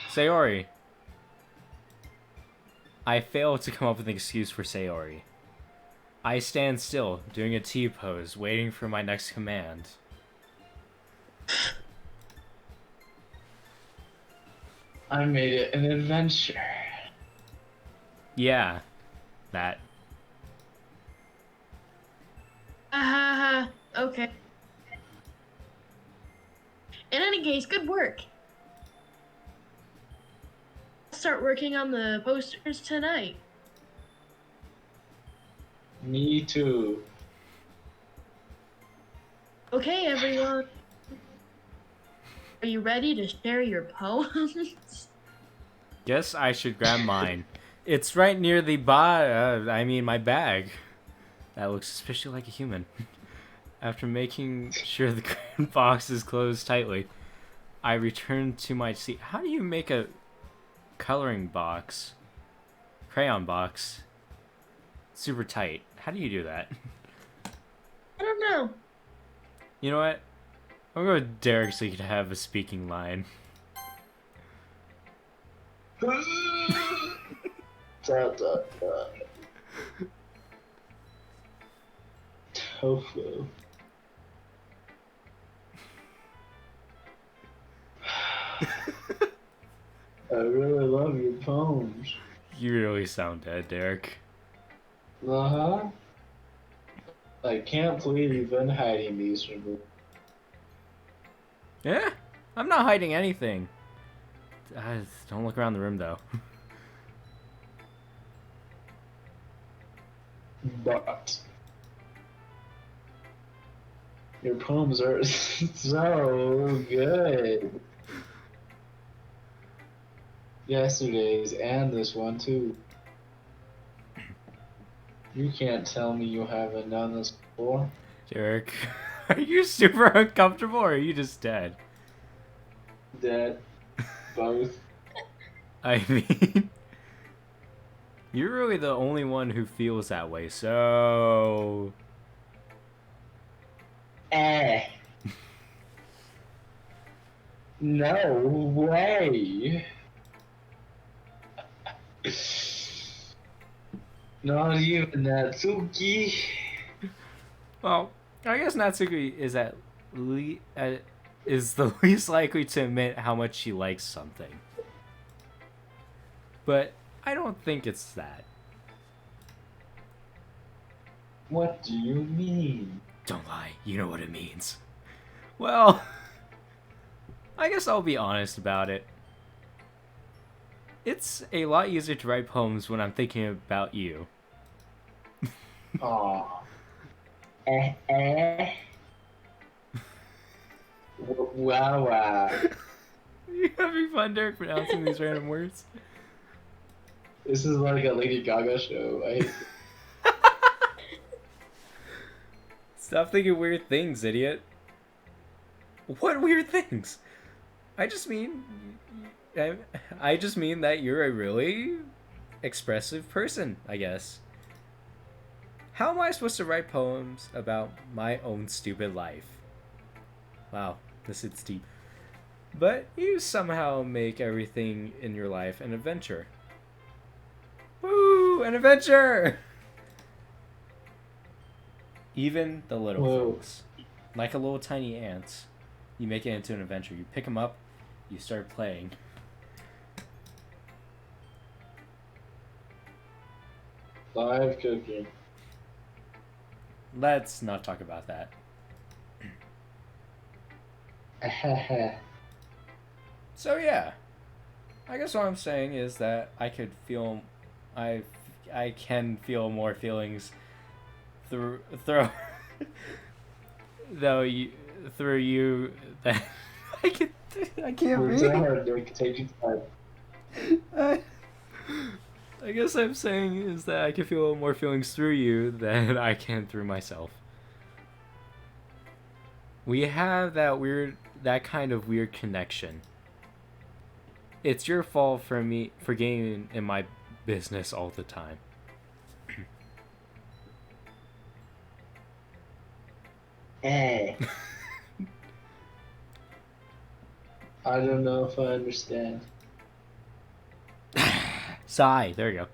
Sayori. I failed to come up with an excuse for Sayori. I stand still, doing a T-pose, waiting for my next command. I made it an adventure. Yeah, that. Ha. Okay. In any case, good work. I'll start working on the posters tonight. Me too. Okay, everyone. Are you ready to share your poems? Guess I should grab mine. It's right near the my bag. That looks especially like a human. After making sure the crayon box is closed tightly, I return to my seat. How do you make a coloring box? Crayon box? Super tight. How do you do that? I don't know. You know what? I'm gonna go with Derek so he can have a speaking line. Tofu. I really love your poems. You really sound dead, Derek. Uh-huh. I can't believe you've been hiding these from me. Yeah? I'm not hiding anything. Don't look around the room, though. But your poems are so good. Yesterday's and this one too. You can't tell me you haven't done this before. Derek, are you super uncomfortable or are you just dead? Dead. Both. I mean, you're really the only one who feels that way, so... No way. Not even Natsuki. Well, I guess Natsuki is is the least likely to admit how much she likes something. But I don't think it's that. What do you mean? Don't lie, you know what it means. Well, I guess I'll be honest about it. It's a lot easier to write poems when I'm thinking about you. Aw. Wow. You having fun, Derek, pronouncing these random words? This is like a Lady Gaga show. Stop thinking weird things, idiot. What weird things? I just mean that you're a really expressive person, I guess. How am I supposed to write poems about my own stupid life? Wow, this is deep. But you somehow make everything in your life an adventure. Woo! An adventure! Even the little Whoa. things. Like a little tiny ant. You make it into an adventure. You pick him up, you start playing. Live cooking. Let's not talk about that. So yeah, I guess what I'm saying is that I can feel more feelings through though you through you that I can't Words read. are hard, they can take your time. I guess I'm saying is that I can feel more feelings through you than I can through myself. We have that kind of weird connection. It's your fault for getting in my business all the time. Hey. I don't know if I understand. Sigh. There you go.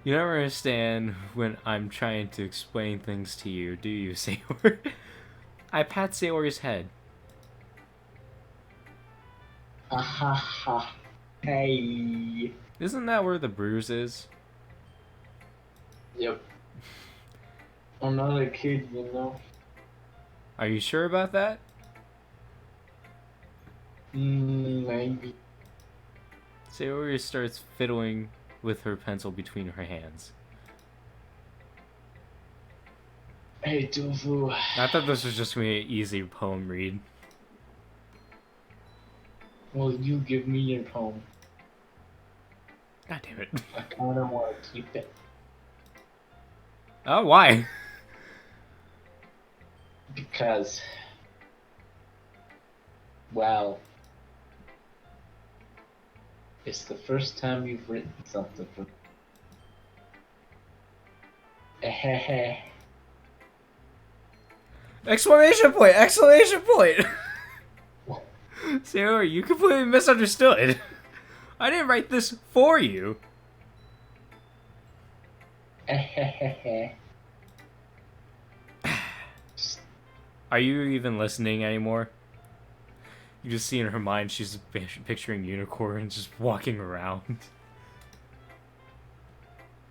You never understand when I'm trying to explain things to you, do you, Sayori? I pat Sayori's head. Ha ha ha. Hey. Isn't that where the bruise is? Yep. I'm not a kid, you know. Are you sure about that? Maybe. Sayori starts fiddling with her pencil between her hands. Hey, Tofu. I thought this was just gonna be an easy poem read. Well, you give me your poem. God damn it. I kinda wanna keep it. Oh, why? Because, well, it's the first time you've written something for me. Exclamation point! Exclamation point! Sayori, you completely misunderstood. I didn't write this for you. Are you even listening anymore? You just see in her mind she's picturing unicorns just walking around.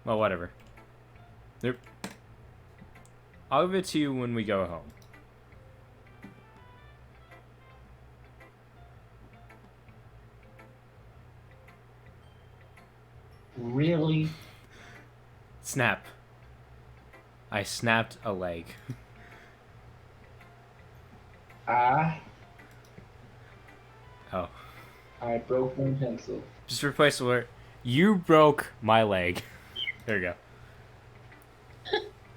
Well, whatever. Yep. I'll give it to you when we go home. Really? Snap. I snapped a leg. Ah, Oh. I broke my pencil. Just replace the word. You broke my leg. There you go.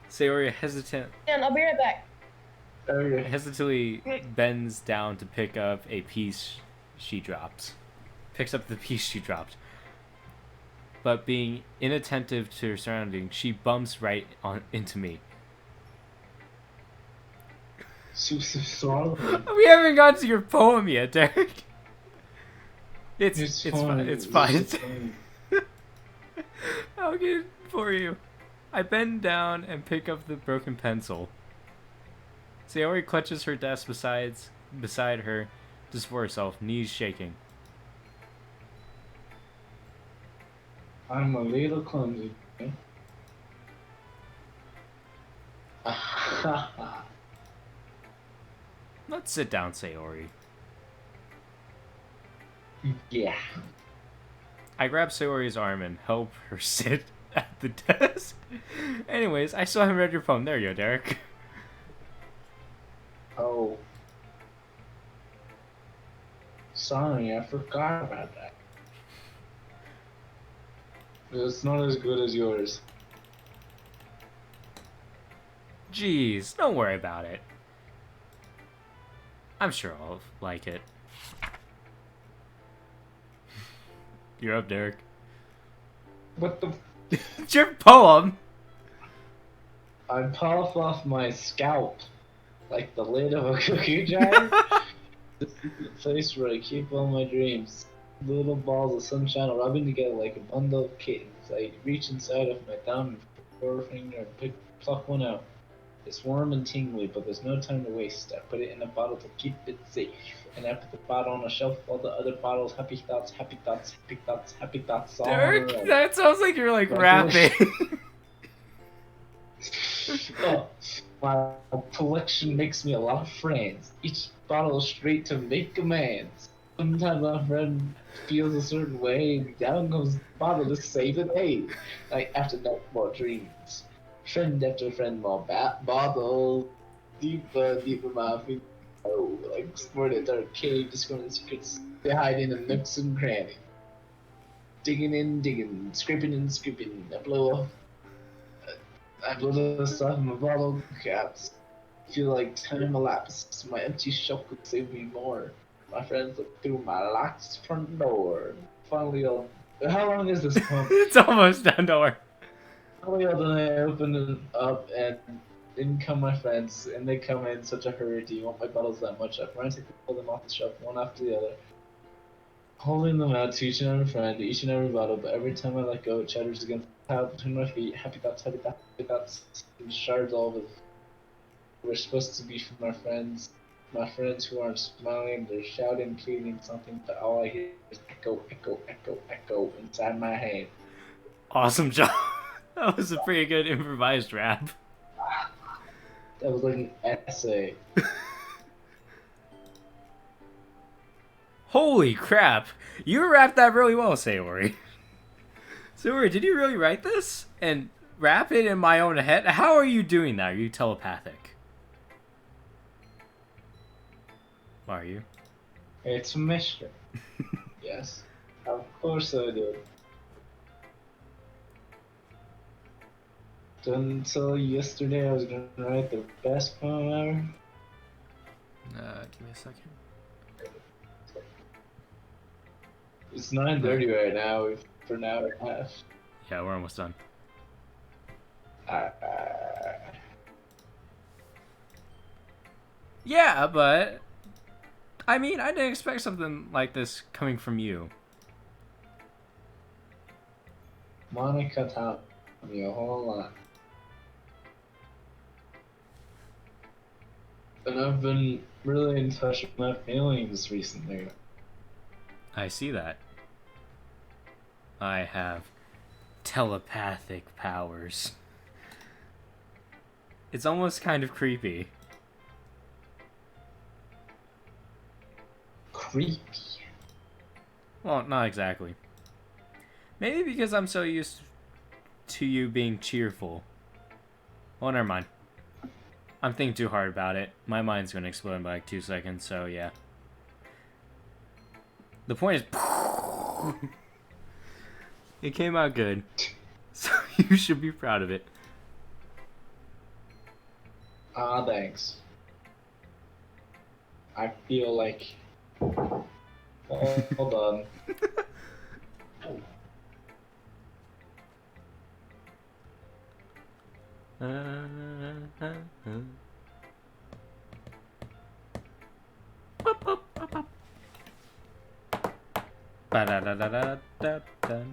Sayori And I'll be right back. Okay. hesitantly bends down to pick up a piece she dropped. Picks up the piece she dropped. But being inattentive to her surroundings, she bumps right into me. Sorry. We haven't got to your poem yet, Derek. It's fine. It's fine. I'll get it for you. I bend down and pick up the broken pencil. Sayori clutches her desk beside her to support herself, knees shaking. I'm a little clumsy. Let's sit down, Sayori. Yeah. I grab Sayori's arm and help her sit at the desk. Anyways, I still haven't read your poem. There you go, Derek. Oh. Sorry, I forgot about that. It's not as good as yours. Jeez, don't worry about it. I'm sure I'll like it. You're up, Derek. What the? It's your poem! I puff off my scalp like the lid of a cookie jar. This is the place where I keep all my dreams. Little balls of sunshine rubbing together like a bundle of kittens. I reach inside of my thumb and forefinger and pluck one out. It's warm and tingly, but there's no time to waste. I put it in a bottle to keep it safe. And I put the bottle on a shelf with all the other bottles. Happy thoughts, happy thoughts, happy thoughts, happy thoughts, all in a Derek, row. that sounds like you're like Like rapping. Oh, my collection makes me a lot of friends. Each bottle is straight to make amends. Sometimes my friend feels a certain way, and down goes the bottle to save the day. Night after night, more dreams. Friend after friend, more bottles. Deeper, deeper, my feet. Oh, like explored a dark cave, discovering the secrets they hide in the nooks and crannies. Digging in, digging, scraping and scraping. I blow the stuff in my bottle caps. Feel like time elapsed. My empty shelf could save me more. My friends look through my locked front door. Finally, how long is this pump? It's almost done, don't worry. Finally, then I open it up and in come my friends, and they come in such a hurry. Do you want my bottles that much? I frantically pull them off the shelf one after the other, holding them out to each and every friend, each and every bottle, but every time I let go, it chatters against the tile between my feet. Happy thoughts, happy thoughts, happy thoughts, and shards all of it. We're supposed to be from my friends who aren't smiling, they're shouting, pleading something, but all I hear is echo, echo, echo, echo inside my head. Awesome job. That was a pretty good improvised rap. That was like an essay. Holy crap. You rapped that really well, Sayori. Sayori, did you really write this? And rap it in my own head? How are you doing that? Are you telepathic? Are you? It's a mystery. Yes. Of course I do. Until yesterday I was gonna write the best poem ever. Give me a second. It's 9:30 right now. For an hour and a half. Yeah, we're almost done. Yeah, but I mean, I didn't expect something like this coming from you. Monica taught me a whole lot. And I've been really in touch with my feelings recently. I see that. I have telepathic powers. It's almost kind of creepy. Creepy. Well, not exactly. Maybe because I'm so used to you being cheerful. Well, never mind. I'm thinking too hard about it. My mind's gonna explode in like 2 seconds, so yeah. The point is... It came out good. So you should be proud of it. Thanks. I feel like... Hold on. Ba-da-da-da-da-da-da.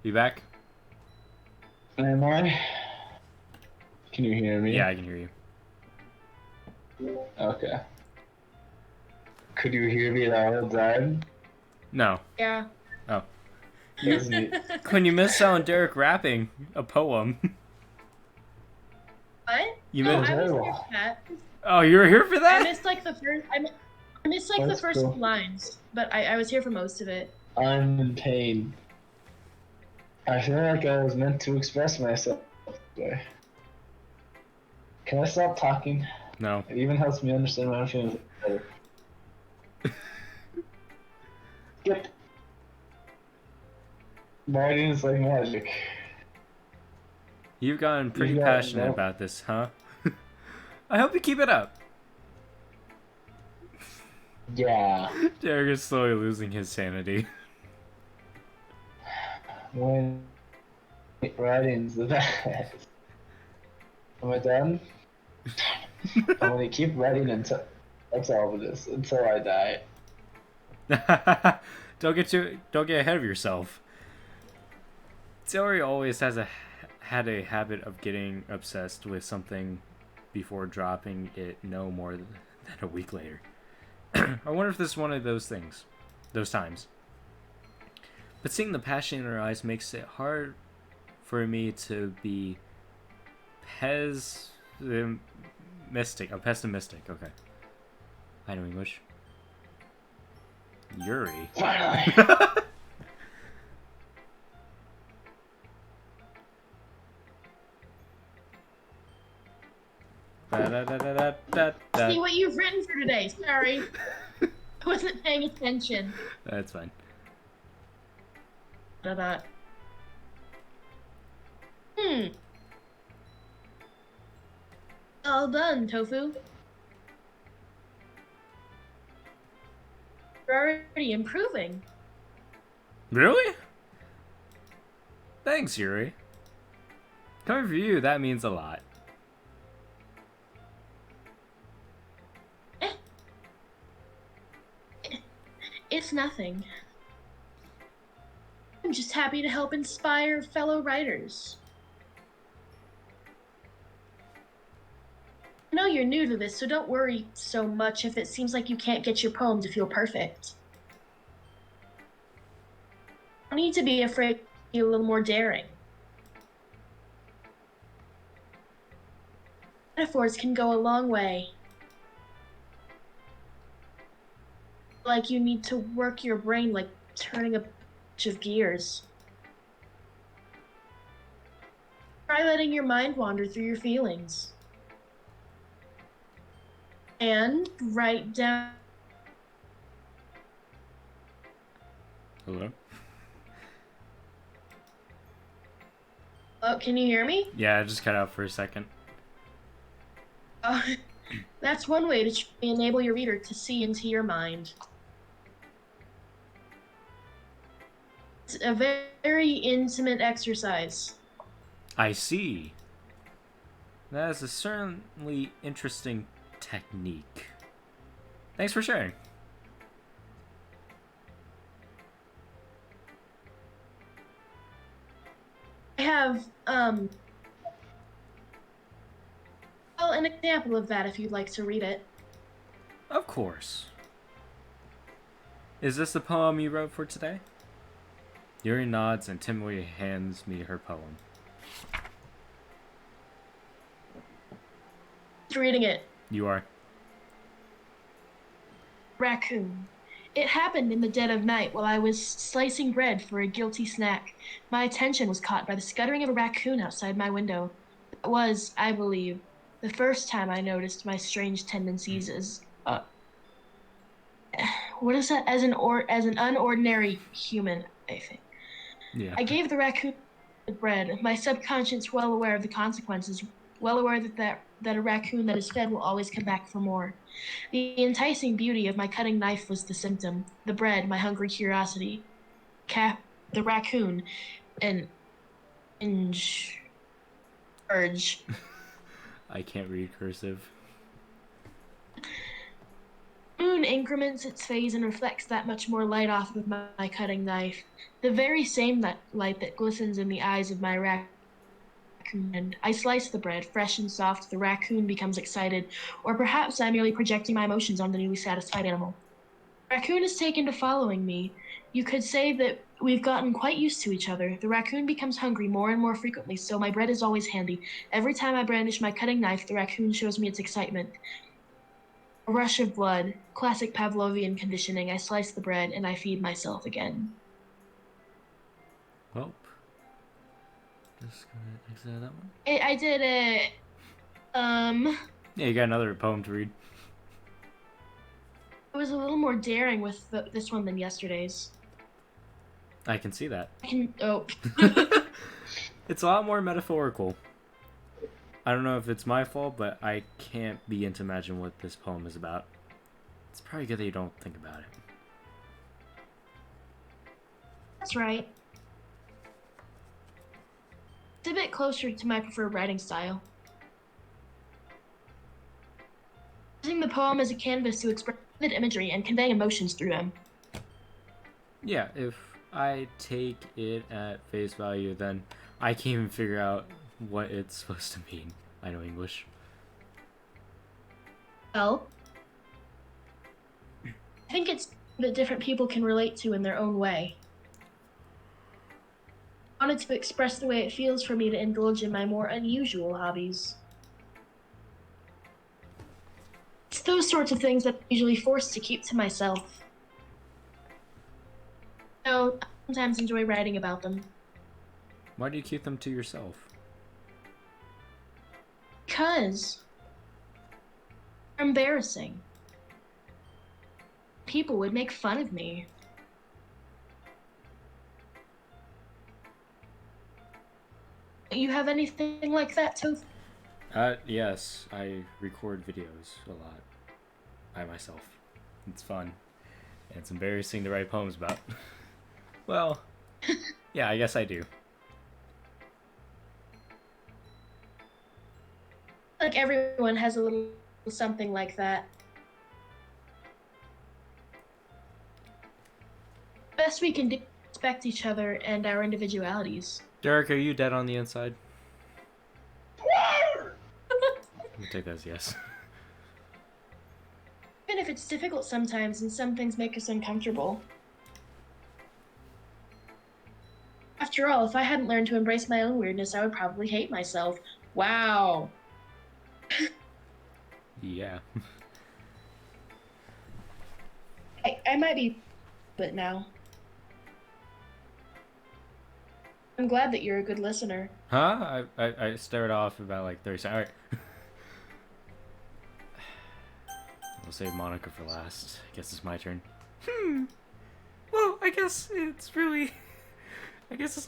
You back? Am I? Can you hear me? Yeah, I can hear you. Okay. Could you hear me the whole time? No. Yeah. Oh. That's neat. When you missed out on Derek rapping a poem. What? You No, missed. I was here for that. Oh, you were here for I that? missed like the first. I missed like That's the first cool. lines, but I was here for most of it. I'm in pain. I feel like I was meant to express myself this way. Can I stop talking? No. It even helps me understand my own feelings better. Skip. Writing is like magic. You've gotten pretty You got- passionate no. about this, huh? I hope you keep it up. Yeah. Derek is slowly losing his sanity. When writing's the best. Am I done? I'm gonna keep writing until that's all it is, until I die. Don't get ahead of yourself. Sayori always had a habit of getting obsessed with something before dropping it no more than a week later. I wonder if this is one of those things, those times. But seeing the passion in her eyes makes it hard for me to be pessimistic. I'm pessimistic. Okay. I know English. Yuri. Finally. See what you've written for today. Sorry. I wasn't paying attention. That's fine. Da-da. All done, Tofu. You're already improving. Really? Thanks, Yuri. Coming for you, that means a lot. It's nothing. I'm just happy to help inspire fellow writers. I know you're new to this, so don't worry so much if it seems like you can't get your poem to feel perfect. You don't need to be afraid to be a little more daring. Metaphors can go a long way. Like you need to work your brain like turning a bunch of gears. Try letting your mind wander through your feelings. And write down. Hello? Oh, can you hear me? Yeah, I just cut out for a second. That's one way to enable your reader to see into your mind. It's a very intimate exercise. I see. That is a certainly interesting technique. Thanks for sharing. I have, well, an example of that if you'd like to read it. Of course. Is this the poem you wrote for today? Yuri nods and timidly hands me her poem. Reading it. You are. Raccoon. It happened in the dead of night while I was slicing bread for a guilty snack. My attention was caught by the scuttering of a raccoon outside my window. It was, I believe, the first time I noticed my strange tendencies as what is that? As an unordinary human, I think. Yeah. I gave the raccoon the bread, my subconscious well aware of the consequences, well aware that a raccoon that is fed will always come back for more. The enticing beauty of my cutting knife was the symptom, the bread, my hungry curiosity. The raccoon, an urge. I can't read cursive. Moon increments its phase and reflects that much more light off of my cutting knife. The very same light that glistens in the eyes of my raccoon. And I slice the bread, fresh and soft. The raccoon becomes excited, or perhaps I'm merely projecting my emotions on the newly satisfied animal. The raccoon is taken to following me. You could say that we've gotten quite used to each other. The raccoon becomes hungry more and more frequently, so my bread is always handy. Every time I brandish my cutting knife, the raccoon shows me its excitement. A rush of blood, classic Pavlovian conditioning. I slice the bread and I feed myself again. Well, just gonna exit that one. I did it. Yeah, you got another poem to read. I was a little more daring with this one than yesterday's. I can see that. It's a lot more metaphorical. I don't know if it's my fault, but I can't begin to imagine what this poem is about. It's probably good that you don't think about it. That's right. It's a bit closer to my preferred writing style. Using the poem as a canvas to express vivid imagery and convey emotions through them. Yeah, if I take it at face value, then I can't even figure out what it's supposed to mean. I know English. Well, I think it's that different people can relate to in their own way. I wanted to express the way it feels for me to indulge in my more unusual hobbies. It's those sorts of things that I'm usually forced to keep to myself. So, I sometimes enjoy writing about them. Why do you keep them to yourself? Because they're embarrassing. People would make fun of me. You have anything like that, Toph? Yes, I record videos a lot by myself. It's fun. And it's embarrassing to write poems about. Well, yeah, I guess I do. Like everyone has a little something like that. Best we can do is respect each other and our individualities. Derek, are you dead on the inside? We'll take that as yes. Even if it's difficult sometimes and some things make us uncomfortable. After all, if I hadn't learned to embrace my own weirdness, I would probably hate myself. Wow. Yeah. I might be, but now. I'm glad that you're a good listener. Huh? I started off about like 30 seconds. Alright. We'll save Monica for last. I guess it's my turn. Well, I guess it's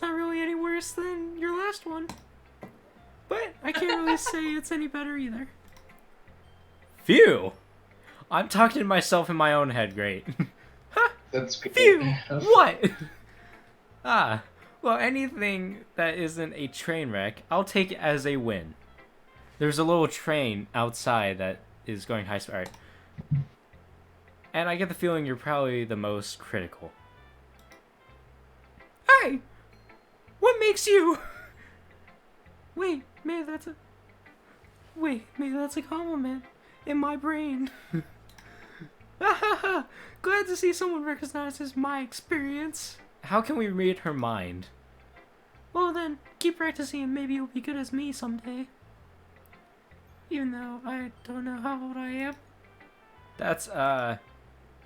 not really any worse than your last one. But I can't really say it's any better either. Phew! I'm talking to myself in my own head, great. That's great. Phew! What? Well, anything that isn't a train wreck, I'll take it as a win. There's a little train outside that is going high speed. Alright. And I get the feeling you're probably the most critical. Hey! What makes you... Wait, maybe that's a compliment in my brain. Glad to see someone recognizes my experience. How can we read her mind? Well then, keep practicing and maybe you'll be good as me someday. Even though I don't know how old I am. That's,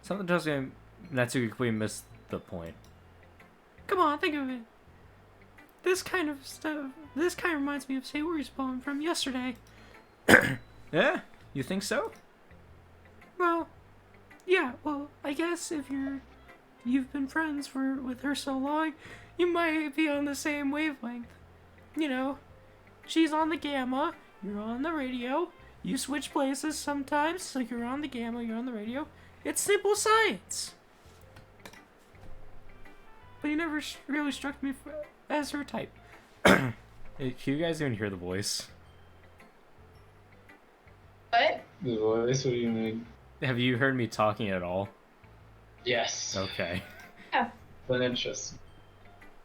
something tells me Natsuki Queen missed the point. Come on, think of it. This kind of reminds me of Sayori's poem from yesterday. Yeah? You think so? Well, yeah, I guess if you've been friends with her so long, you might be on the same wavelength. You know, she's on the gamma, you're on the radio, you switch places sometimes, so you're on the gamma, you're on the radio. It's simple science. But you never really struck me as her type. Can you guys even hear the voice? What? The voice? What do you mean? Have you heard me talking at all? Yes. Okay. Yeah. But interesting.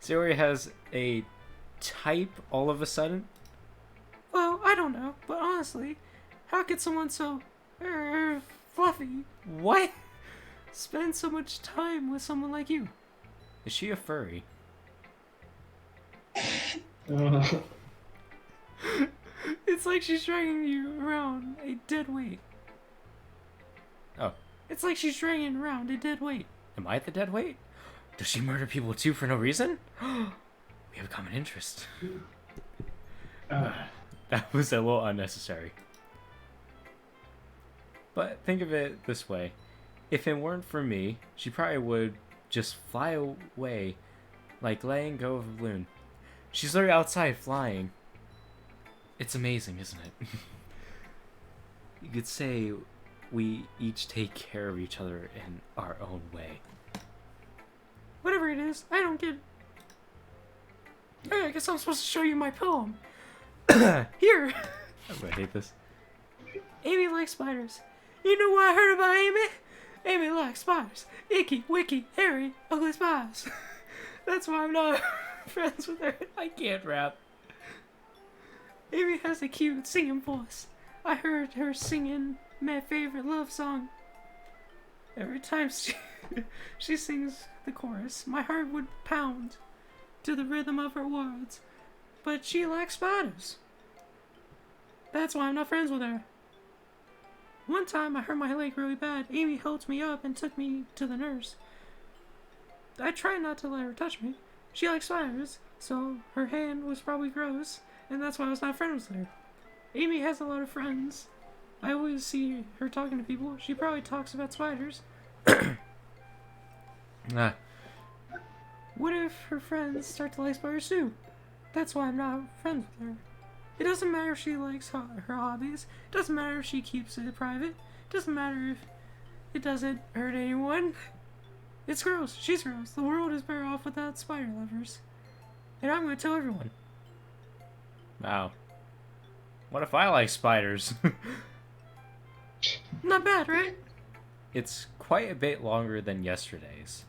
Sayori has a type all of a sudden? Well, I don't know, but honestly, how could someone so fluffy, what? Spend so much time with someone like you? Is she a furry? It's like she's dragging you around a dead weight. Oh, it's like she's dragging around a dead weight. Am I the dead weight? Does she murder people too for no reason? We have a common interest. That was a little unnecessary. But think of it this way. If it weren't for me, she probably would just fly away, like letting go of a balloon. She's literally outside flying. It's amazing, isn't it? You could say we each take care of each other in our own way. Whatever it is, I don't get. Hey, I guess I'm supposed to show you my poem. Here. I'm gonna hate this. Amy likes spiders. You know what I heard about Amy? Amy likes spiders. Icky, wicky, hairy, ugly spiders. That's why I'm not friends with her. I can't rap. Amy has a cute singing voice. I heard her singing my favorite love song. Every time she sings the chorus, my heart would pound to the rhythm of her words. But she likes spiders. That's why I'm not friends with her. One time I hurt my leg really bad. Amy helped me up and took me to the nurse. I tried not to let her touch me. She likes spiders, so her hand was probably gross, and that's why I was not friends with her. Amy has a lot of friends. I always see her talking to people. She probably talks about spiders. Ah, What if her friends start to like spiders too? That's why I'm not friends with her. It doesn't matter if she likes her hobbies. It doesn't matter if she keeps it private. It doesn't matter if it doesn't hurt anyone. It's gross. She's gross. The world is better off without spider lovers. And I'm going to tell everyone. wow. What if I like spiders? Not bad, right? It's quite a bit longer than yesterday's.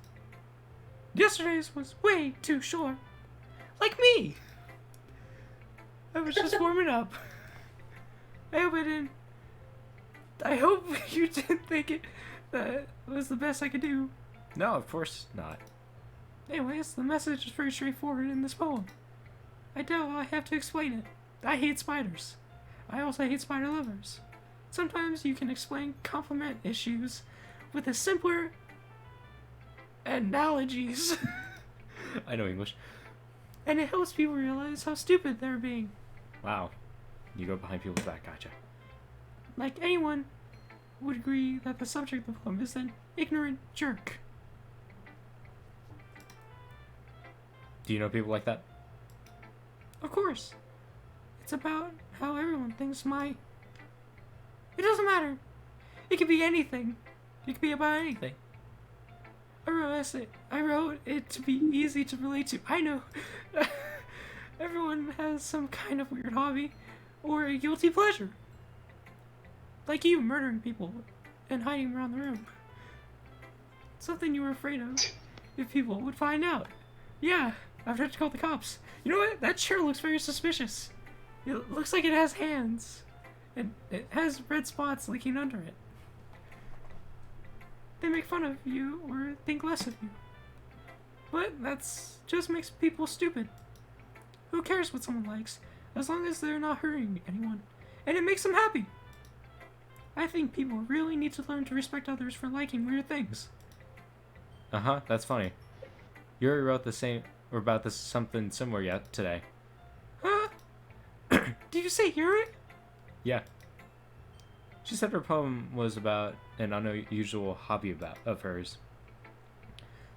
Yesterday's was way too short. Like me. I was just warming up. I hope you didn't think that was the best I could do. No, of course not. Anyways, the message is very straightforward in this poem. I doubt I have to explain it. I hate spiders. I also hate spider lovers. Sometimes you can explain compliment issues with a simpler analogies. I know English. And it helps people realize how stupid they're being. Wow. You go behind people's back, gotcha. Like anyone would agree that the subject of the poem is an ignorant jerk. Do you know people like that? Of course. It's about how everyone thinks my... It doesn't matter. It could be anything. It could be about anything. I wrote it to be easy to relate to. I know. Everyone has some kind of weird hobby or a guilty pleasure. Like you murdering people and hiding around the room. Something you were afraid of if people would find out. Yeah, I've had to call the cops. You know what? That chair looks very suspicious. It looks like it has hands. And it has red spots leaking under it. They make fun of you or think less of you. But that's just makes people stupid. Who cares what someone likes, as long as they're not hurting anyone, and it makes them happy. I think people really need to learn to respect others for liking weird things. Uh-huh, that's funny. Yuri wrote the same, or about this something similar yet today. Huh? Did you say Yuri? Yeah. She said her poem was about an unusual hobby of hers.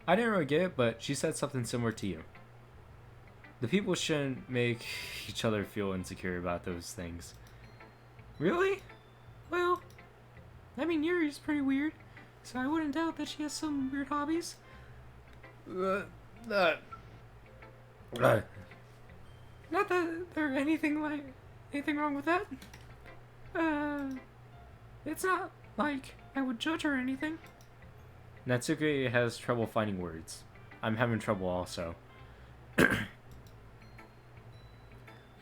I didn't really get it, but she said something similar to you. The people shouldn't make each other feel insecure about those things. Really? Well, I mean, Yuri's pretty weird, so I wouldn't doubt that she has some weird hobbies. Not that there's anything wrong with that. It's not like I would judge her or anything. Natsuki has trouble finding words. I'm having trouble also. I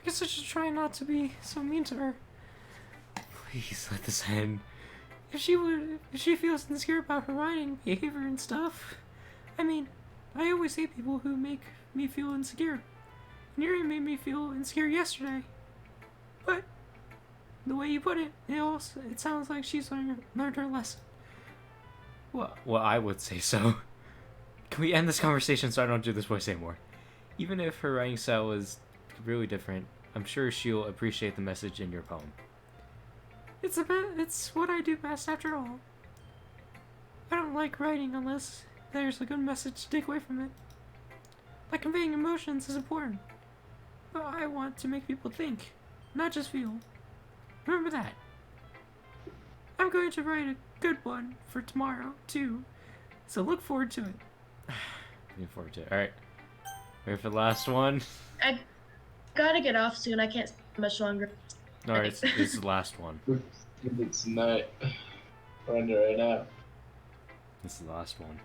guess I should try not to be so mean to her. Please let this end. If she feels insecure about her writing behavior and stuff. I mean, I always hate people who make me feel insecure. And Yuri made me feel insecure yesterday. But the way you put it, it sounds like she's learned her lesson. Well, I would say so. Can we end this conversation so I don't do this voice anymore? Even if her writing style is really different, I'm sure she'll appreciate the message in your poem. It's what I do best after all. I don't like writing unless there's a good message to take away from it. Like conveying emotions is important. But I want to make people think, not just feel. Remember that. I'm going to write a good one for tomorrow, too. So look forward to it. Looking forward to it. Alright. Wait for the last one. I gotta get off soon. I can't stay much longer. Alright, this is the last one. It's night. We're under right now. This is the last one.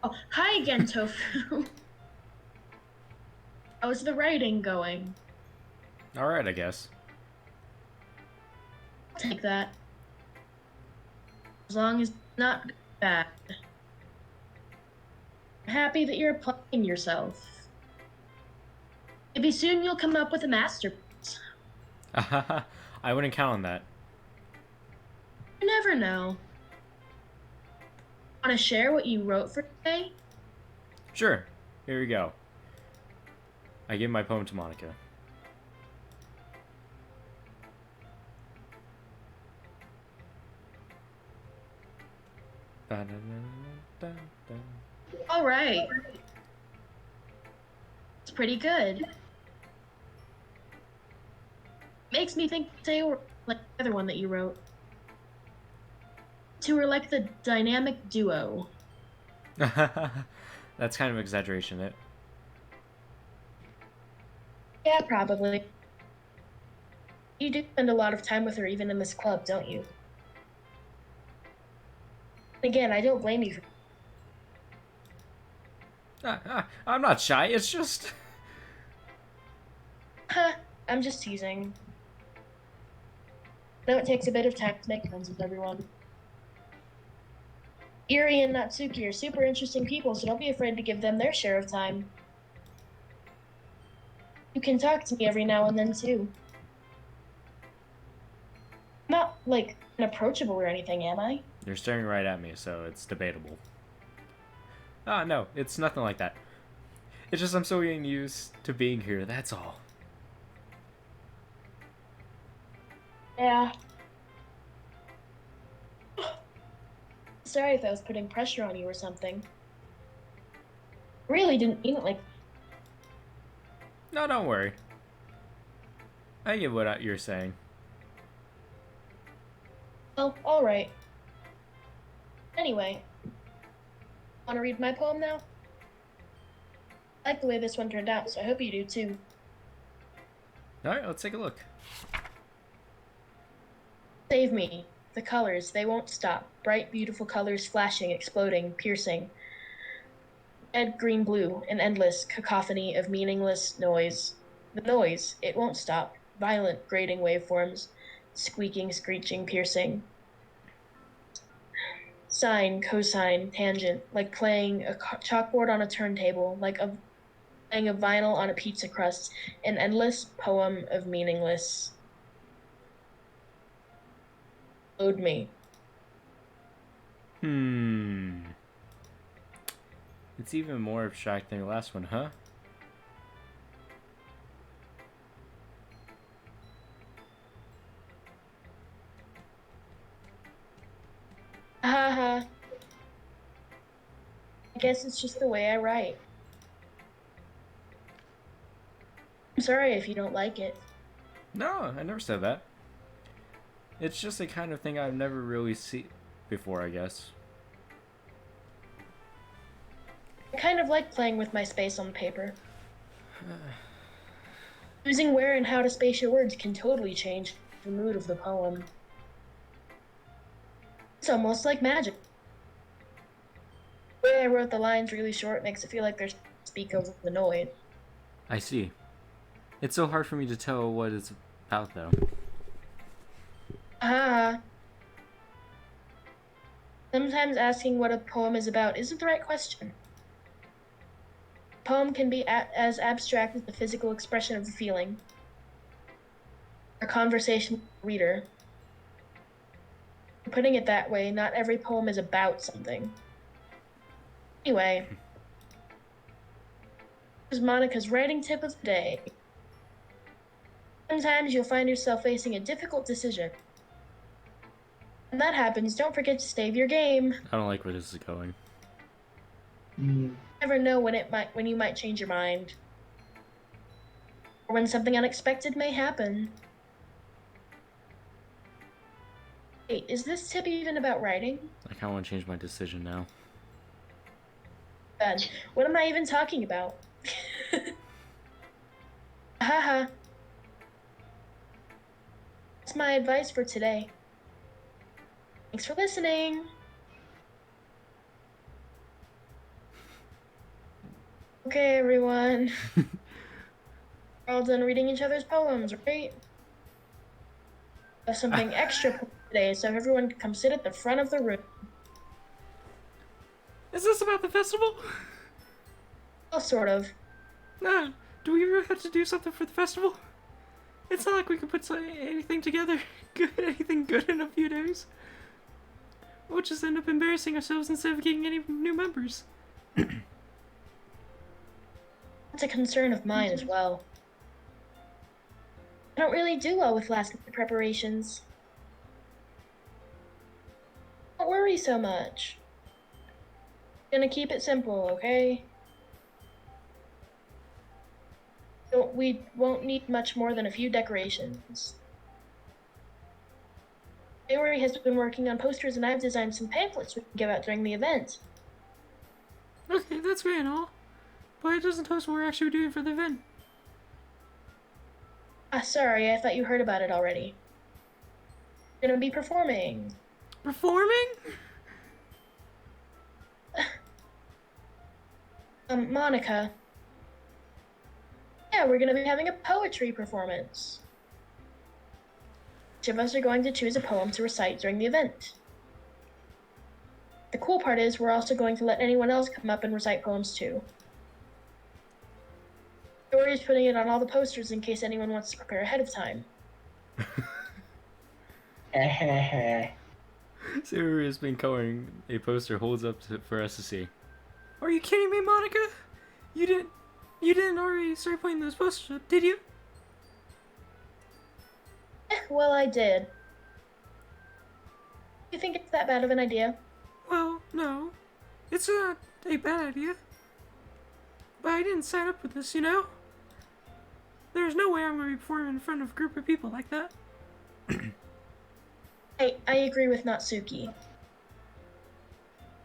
Oh, hi again, Tofu. How's the writing going? Alright, I guess. I'll take that. As long as it's not bad. I'm happy that you're applying yourself. Maybe soon you'll come up with a masterpiece. I wouldn't count on that. You never know. Want to share what you wrote for today? Sure. Here we go. I give my poem to Monica. All right. It's pretty good. Makes me think they were like the other one that you wrote. Two are like the dynamic duo. That's kind of exaggeration, it. Yeah, probably. You do spend a lot of time with her even in this club, don't you? Again, I don't blame you for... I'm not shy, it's just... Huh, I'm just teasing. I know it takes a bit of time to make friends with everyone. Iri and Natsuki are super interesting people, so don't be afraid to give them their share of time. You can talk to me every now and then, too. I'm not, like, unapproachable or anything, am I? You're staring right at me, so it's debatable. Ah, no, it's nothing like that. It's just I'm so getting used to being here, that's all. Yeah. Sorry if I was putting pressure on you or something. Really didn't mean it like... No, don't worry. I get what you're saying. Oh, alright. Anyway. Want to read my poem now? I like the way this one turned out, so I hope you do too. Alright, let's take a look. Save me. The colors, they won't stop. Bright, beautiful colors flashing, exploding, piercing. Red, green, blue, an endless cacophony of meaningless noise. The noise, it won't stop. Violent, grating waveforms. Squeaking, screeching, piercing. Sine, cosine, tangent, like playing a chalkboard on a turntable, like playing a vinyl on a pizza crust. An endless poem of meaningless. Load me. It's even more abstract than the last one, huh? Haha. I guess it's just the way I write. I'm sorry if you don't like it. No, I never said that. It's just the kind of thing I've never really seen before, I guess. I kind of like playing with my space on paper. Choosing where and how to space your words can totally change the mood of the poem. It's almost like magic. The way I wrote the lines really short makes it feel like there's speak over the noise. I see. It's so hard for me to tell what it's about, though. Sometimes asking what a poem is about isn't the right question. A poem can be as abstract as the physical expression of a feeling. A conversation with the reader. Putting it that way, not every poem is about something. Anyway, here's Monica's writing tip of the day. Sometimes you'll find yourself facing a difficult decision. When that happens, don't forget to save your game. I don't like where this is going. You never know when you might change your mind. or when something unexpected may happen. Wait, is this tip even about writing? I kind of want to change my decision now. Then, what am I even talking about? Haha. That's my advice for today. Thanks for listening. Okay, everyone. We're all done reading each other's poems, right? I have something extra today, so everyone can come sit at the front of the room. Is this about the festival? Well, sort of. Nah, do we really have to do something for the festival? It's not like we can put anything together, anything good in a few days. We'll just end up embarrassing ourselves instead of getting any new members. That's a concern of mine as well. I don't really do well with last-minute preparations. Don't worry so much. Gonna keep it simple, okay? We won't need much more than a few decorations. Sayori has been working on posters and I've designed some pamphlets we can give out during the event. Okay, that's great and all. But it doesn't tell us what we're actually doing for the event. Ah, sorry, I thought you heard about it already. Gonna be performing. Performing? Monica. Yeah, we're gonna be having a poetry performance. Each of us are going to choose a poem to recite during the event. The cool part is we're also going to let anyone else come up and recite poems too. Sayori is putting it on all the posters in case anyone wants to prepare ahead of time. Sayori has been coloring a poster holds up for us to see. Are you kidding me, Monica? You didn't already start putting those posters up, did you? Well, I did. You think it's that bad of an idea? Well, no. It's not a bad idea. But I didn't sign up with this, you know? There's no way I'm going to be performing in front of a group of people like that. I agree with Natsuki.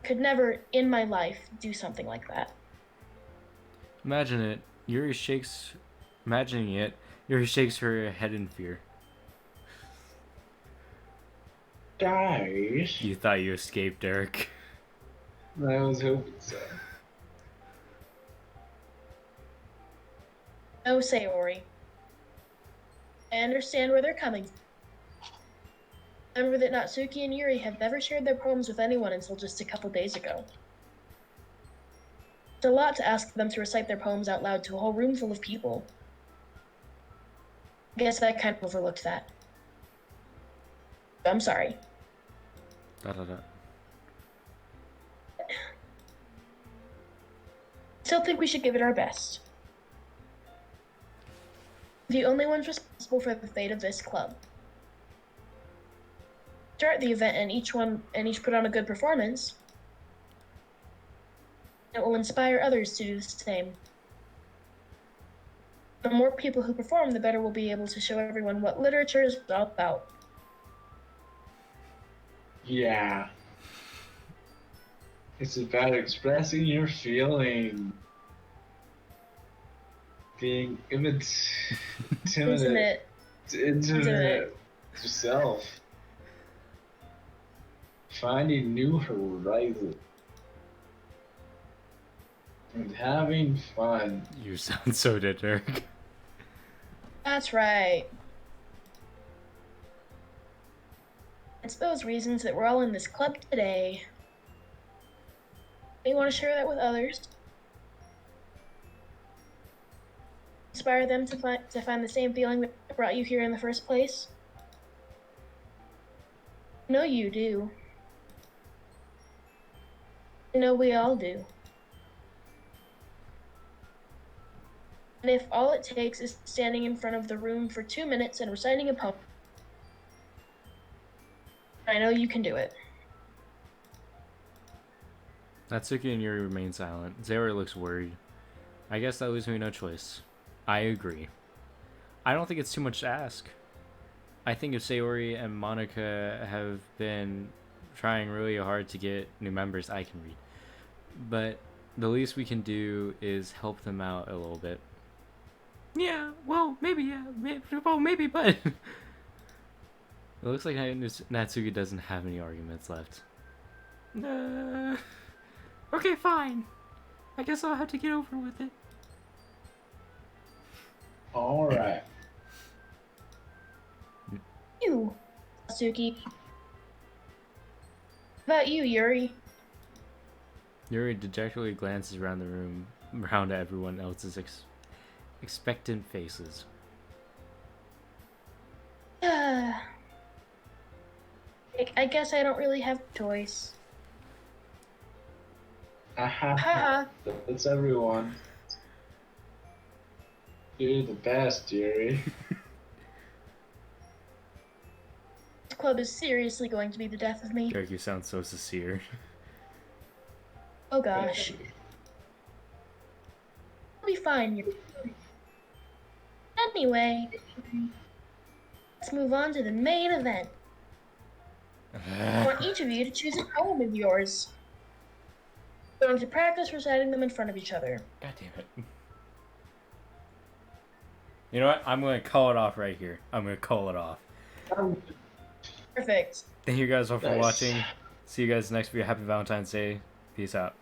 Could never, in my life, do something like that. Imagine it. Yuri shakes. Imagining it, Yuri shakes her head in fear. Guys, You thought you escaped, Derek. I was hoping so. No, Sayori. I understand where they're coming from. Remember that Natsuki and Yuri have never shared their poems with anyone until just a couple days ago. It's a lot to ask them to recite their poems out loud to a whole room full of people. I guess I kind of overlooked that. I'm sorry. Da da da. Still think we should give it our best. The only ones responsible for the fate of this club. Start the event and each put on a good performance. It will inspire others to do the same. The more people who perform, the better we'll be able to show everyone what literature is all about. Yeah. It's about expressing your feeling. Being Isn't intimate. it? Intimate yourself. Finding new horizons. And having fun. You sound so dead, Derek. That's right. It's those reasons that we're all in this club today. We want to share that with others. Inspire them to find the same feeling that brought you here in the first place. I know you do. I know we all do. And if all it takes is standing in front of the room for 2 minutes and reciting a poem, I know you can do it. Natsuki and Yuri remain silent. Sayori looks worried. I guess that leaves me no choice. I agree. I don't think it's too much to ask. I think if Sayori and Monica have been trying really hard to get new members, I can read. But the least we can do is help them out a little bit. Yeah, well, maybe, yeah. Maybe, but... It looks like Natsuki doesn't have any arguments left. Okay, fine. I guess I'll have to get over with it. Alright. You, Suki. About you, Yuri. Yuri dejectedly glances around the room, around at everyone else's expectant faces. I guess I don't really have a choice. Haha. That's everyone. You're the best, Yuri. This club is seriously going to be the death of me. Derek, you sound so sincere. Oh gosh. I'll be fine, Yuri. Anyway, let's move on to the main event. I want each of you to choose a poem of yours. We're going to practice reciting them in front of each other. God damn it. You know what? I'm going to call it off right here. I'm going to call it off. Perfect. Thank you guys all for Nice. watching. See you guys next video. Happy Valentine's Day. Peace out.